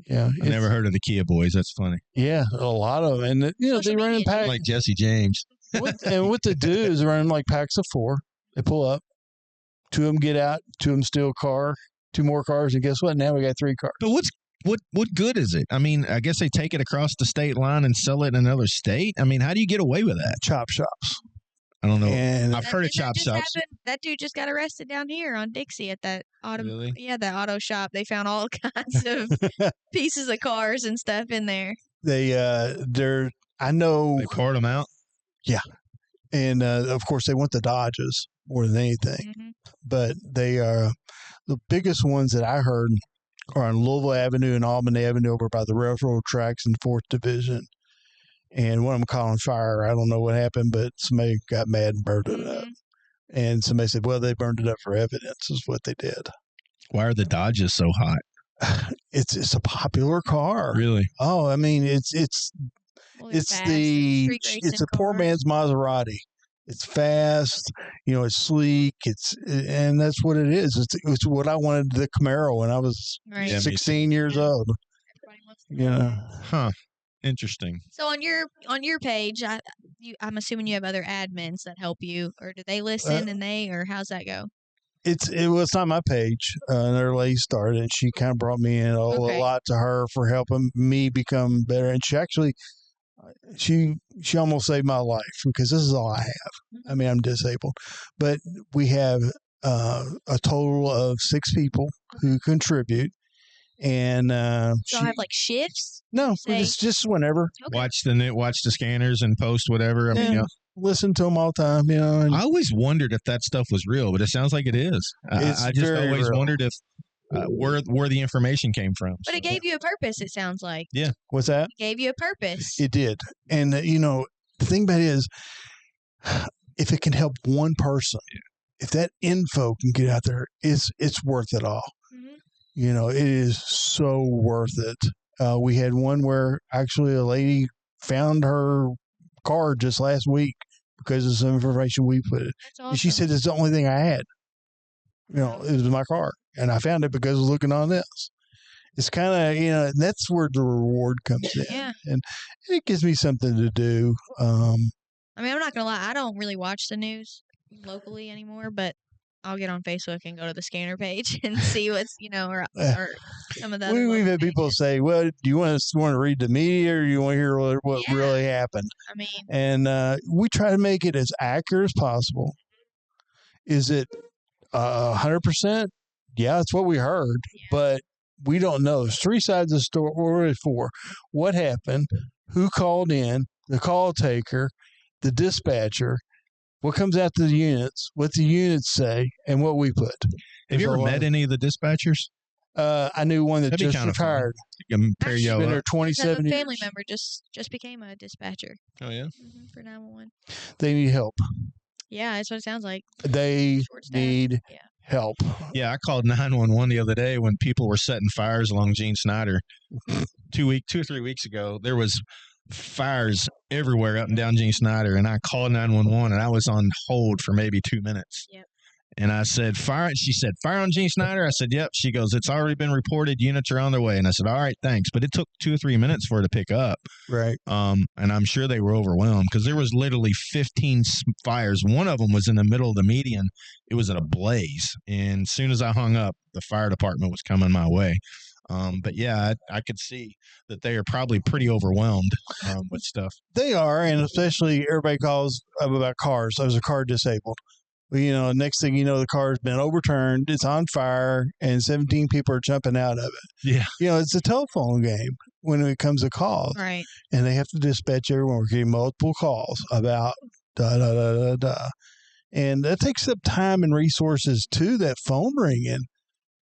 Yeah, I never heard of the Kia Boys. That's funny. Yeah, a lot of them, and they run in packs like Jesse James. And what they do is they run like packs of 4. They pull up, 2 of them get out, 2 of them steal a car, 2 more cars, and guess what? Now we got 3 cars. But what good is it? I mean, I guess they take it across the state line and sell it in another state. I mean, how do you get away with that? Chop shops. I don't know. And I've heard of chop shops. That dude just got arrested down here on Dixie at that auto. Really? Yeah, that auto shop. They found all kinds of pieces of cars and stuff in there. I know. They poured them out. Yeah, and of course they want the Dodges more than anything. Mm-hmm. But they are the biggest ones that I heard are on Louisville Avenue and Albany Avenue over by the railroad tracks in 4th Division. And one of them caught on fire. I don't know what happened, but somebody got mad and burned it up. And somebody said, well, they burned it up for evidence is what they did. Why are the Dodges so hot? It's a popular car. Really? Oh, I mean, it's a poor man's Maserati. It's fast, it's sleek. And that's what it is. It's what I wanted the Camaro when I was 16 years old. Huh. Interesting. So on your page, I'm assuming you have other admins that help you, or do they listen or how's that go? It's on my page. Another lady started, and she kind of brought me in a lot to her for helping me become better. And she actually, she almost saved my life because this is all I have. Mm-hmm. I mean, I'm disabled, but we have a total of 6 people who contribute. And so I have like shifts? No, it's just whenever. Okay. Watch the scanners and post whatever. I mean, listen to them all the time. And I always wondered if that stuff was real, but it sounds like it is. I just always wondered if where the information came from. But it gave you a purpose. It sounds like. Yeah. What's that? It gave you a purpose. It did, and the thing about it is, if it can help one person, if that info can get out there, it's worth it all. Mm-hmm. It is so worth it. We had one where actually a lady found her car just last week because of some information we put it. That's awesome. And she said it's the only thing I had. It was my car. And I found it because of looking on this. It's kind of, that's where the reward comes in. Yeah. And it gives me something to do. I mean, I'm not going to lie. I don't really watch the news locally anymore, but I'll get on Facebook and go to the scanner page and see what's, or some of the other we've had people say, well, do you want to read the media or do you want to hear what really happened? I mean. And we try to make it as accurate as possible. Is it 100%? Yeah, that's what we heard, but we don't know. There's 3 sides of the story for what happened, who called in, the call taker, the dispatcher, what comes out to the units, what the units say, and what we put. Have you ever met any of the dispatchers? I knew one that just retired. Pair you been there 27 years. A family member just became a dispatcher. Oh, yeah? Mm-hmm, for 911. They need help. Yeah, that's what it sounds like. They need help. Yeah, I called 911 the other day when people were setting fires along Gene Snyder. 2 or 3 weeks ago, there was fires everywhere up and down Gene Snyder, and I called 911, and I was on hold for maybe 2 minutes. Yep. And I said, fire. She said, fire on Gene Snyder? I said, yep. She goes, it's already been reported. Units are on their way. And I said, all right, thanks. But it took 2 or 3 minutes for her to pick up. Right. And I'm sure they were overwhelmed because there was literally 15 fires. One of them was in the middle of the median. It was at a blaze. And as soon as I hung up, the fire department was coming my way. But yeah, I could see that they are probably pretty overwhelmed with stuff. They are, and especially everybody calls up about cars. I was a car disabled. Well, next thing you know, the car's been overturned, it's on fire, and 17 people are jumping out of it. Yeah. It's a telephone game when it comes to calls. Right. And they have to dispatch everyone. We're getting multiple calls about da-da-da-da-da. And that takes up time and resources to that phone ringing.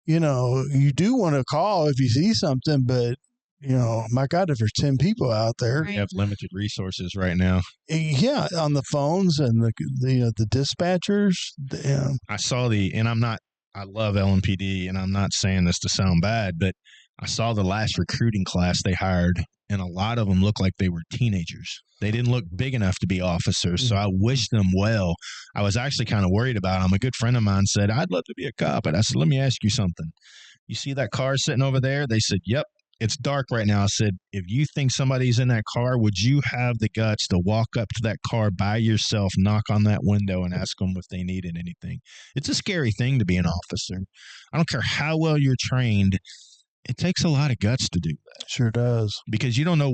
You do want to call if you see something, but my God, if there's 10 people out there, we have limited resources right now. Yeah, on the phones and the dispatchers. I saw I love LMPD, and I'm not saying this to sound bad, but I saw the last recruiting class they hired, and a lot of them looked like they were teenagers. They didn't look big enough to be officers, so I wish them well. I was actually kind of worried about them. A good friend of mine said, I'd love to be a cop. And I said, let me ask you something. You see that car sitting over there? They said, yep. It's dark right now. I said, if you think somebody's in that car, would you have the guts to walk up to that car by yourself, knock on that window, and ask them if they needed anything? It's a scary thing to be an officer. I don't care how well you're trained. It takes a lot of guts to do that. Sure does. Because you don't know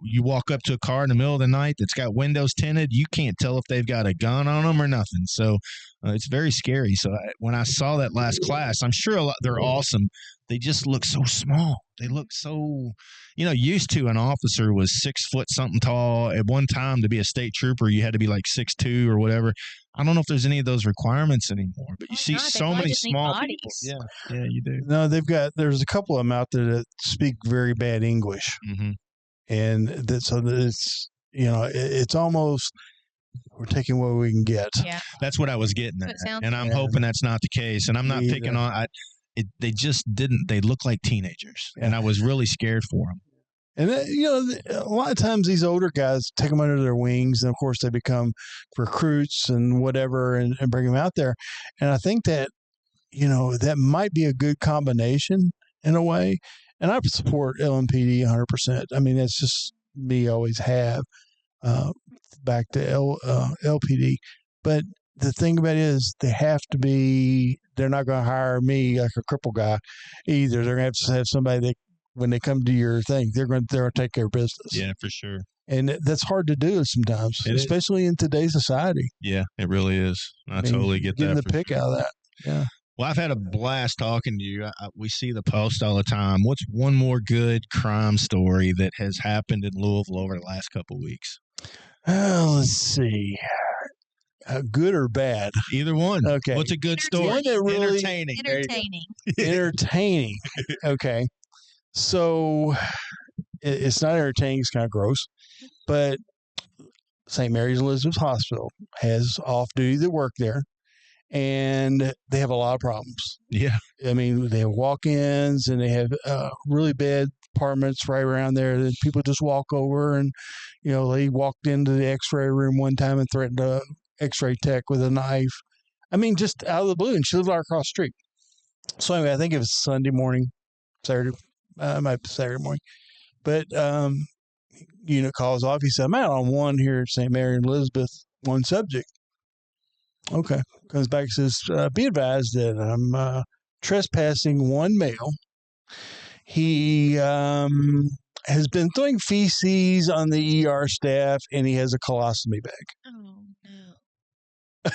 you walk up to a car in the middle of the night that's got windows tinted. You can't tell if they've got a gun on them or nothing. So it's very scary. So when I saw that last class, I'm sure they're awesome. They just look so small. They look so, used to an officer was 6 foot something tall. At one time, to be a state trooper, you had to be like 6'2" or whatever. I don't know if there's any of those requirements anymore, but you see so many small people. Yeah, you do. No, there's a couple of them out there that speak very bad English. Mm-hmm. And it's almost, we're taking what we can get. Yeah. That's what I was getting at. And I'm hoping that's not the case. And I'm not picking on, they just didn't, they look like teenagers. Yeah. And I was really scared for them. And, a lot of times these older guys take them under their wings. And, of course, they become recruits and whatever and bring them out there. And I think that, that might be a good combination in a way. And I support LMPD 100%. I mean, that's just me, always have, back to LPD. But the thing about it is they're not going to hire me like a cripple guy either. They're going to have somebody that, when they come to your thing, they're going to take care of business. Yeah, for sure. And that's hard to do sometimes, especially in today's society. Yeah, it really is. I totally get that. Getting the pick out of that. Yeah. Well, I've had a blast talking to you. We see the post all the time. What's one more good crime story that has happened in Louisville over the last couple of weeks? Let's see. Good or bad? Either one. Okay. What's a good story? One that really entertaining. Entertaining. Okay. So it's not entertaining. It's kind of gross. But St. Mary's Elizabeth Hospital has off-duty that work there, and they have a lot of problems. Yeah. I mean, they have walk-ins, and they have really bad apartments right around there that people just walk over. And, they walked into the x-ray room one time and threatened a x-ray tech with a knife. I mean, just out of the blue. And she lived right across the street. So anyway, I think it was Sunday morning, Saturday morning. But unit calls off. He said, I'm out on one here at St. Mary and Elizabeth, one subject. Okay. Comes back and says, be advised that I'm trespassing one male. He has been throwing feces on the ER staff, and he has a colostomy bag. Oh, no.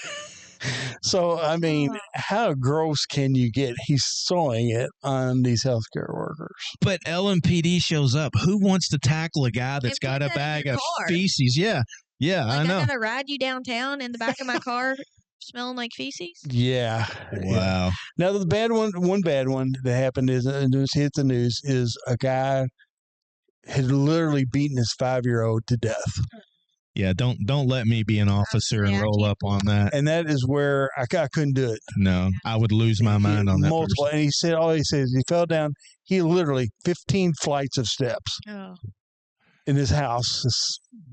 So, I mean, how gross can you get? He's sewing it on these healthcare workers. But LMPD shows up. Who wants to tackle a guy that's got a bag of feces? Yeah. Yeah, like I know. I gotta ride you downtown in the back of my car smelling like feces? Yeah. Wow. Now, the one bad one that happened is, and it hit the news, is a guy had literally beaten his 5-year-old to death. Yeah, don't let me be an officer and roll up on that. And that is where I couldn't do it. No, I would lose my mind on that. Multiple. Person. And he said, all he says, he fell down. He literally 15 flights of steps in his house,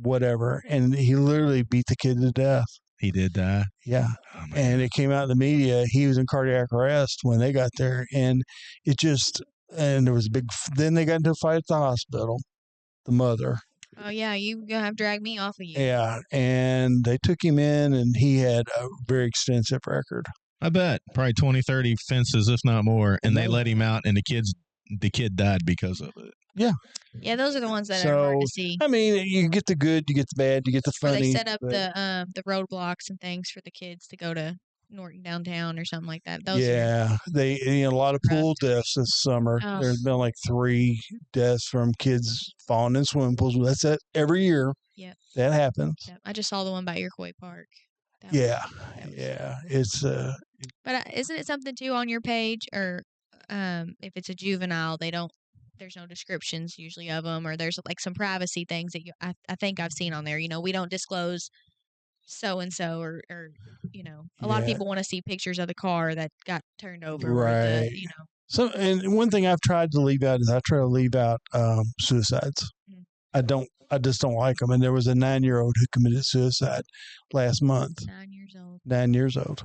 whatever. And he literally beat the kid to death. He did die. Yeah. And it came out in the media. He was in cardiac arrest when they got there. And and there was then they got into a fight at the hospital, the mother. Oh, yeah. You're going to have to drag me off of you. Yeah. And they took him in, and he had a very extensive record. I bet. Probably 20, 30 fences, if not more. And they let him out, and the kid died because of it. Yeah. Yeah, those are the ones that are hard to see. I mean, you get the good, you get the bad, you get the funny. Or they set up the roadblocks and things for the kids to go to Norton downtown or something like that. Those a lot of pool deaths this summer. Oh. There's been like 3 deaths from kids falling in swimming pools. That's it every year. Yep. That happens. Yep. I just saw the one by Iroquois Park. It's But isn't it something too on your page, or if it's a juvenile, there's no descriptions usually of them, or there's like some privacy things that I think I've seen on there. We don't disclose so and so, or a lot of people want to see pictures of the car that got turned over, right? So, and one thing I've tried to leave out is I try to leave out suicides. Mm-hmm. I just don't like them. And there was a 9-year-old who committed suicide last month. 9 years old. 9 years old.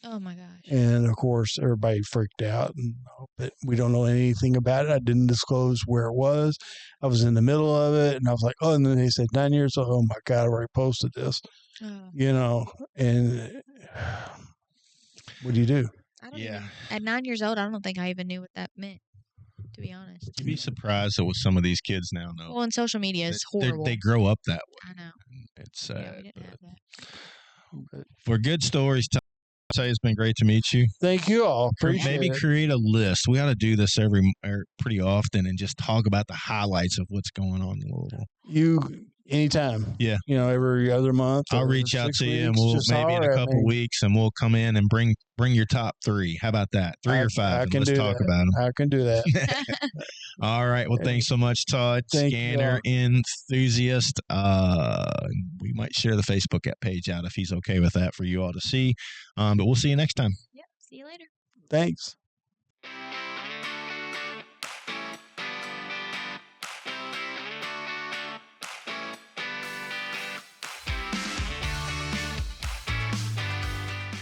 Oh my gosh. And of course, everybody freaked out, but we don't know anything about it. I didn't disclose where it was. I was in the middle of it, and I was like, oh, and then they said 9 years old. Oh my God, I already posted this. And what do you do? At 9 years old, I don't think I even knew what that meant, to be honest. You'd be surprised at what some of these kids now know. Well, and social media is horrible. They grow up that way. I know. It's sad. We didn't have that. For good stories, say it's been great to meet you. Thank you all. Appreciate Maybe create a list. We ought to do this pretty often and just talk about the highlights of what's going on in Louisville. Anytime. Yeah. Every other month. I'll reach out to you, and we'll maybe in a couple weeks, and we'll come in and bring your top 3. How about that? 3 or 5. Let's talk about them. I can do that. All right. Well, thanks so much, Todd. Scanner Enthusiast. We might share the Facebook page out if he's okay with that for you all to see. But we'll see you next time. Yep. See you later. Thanks.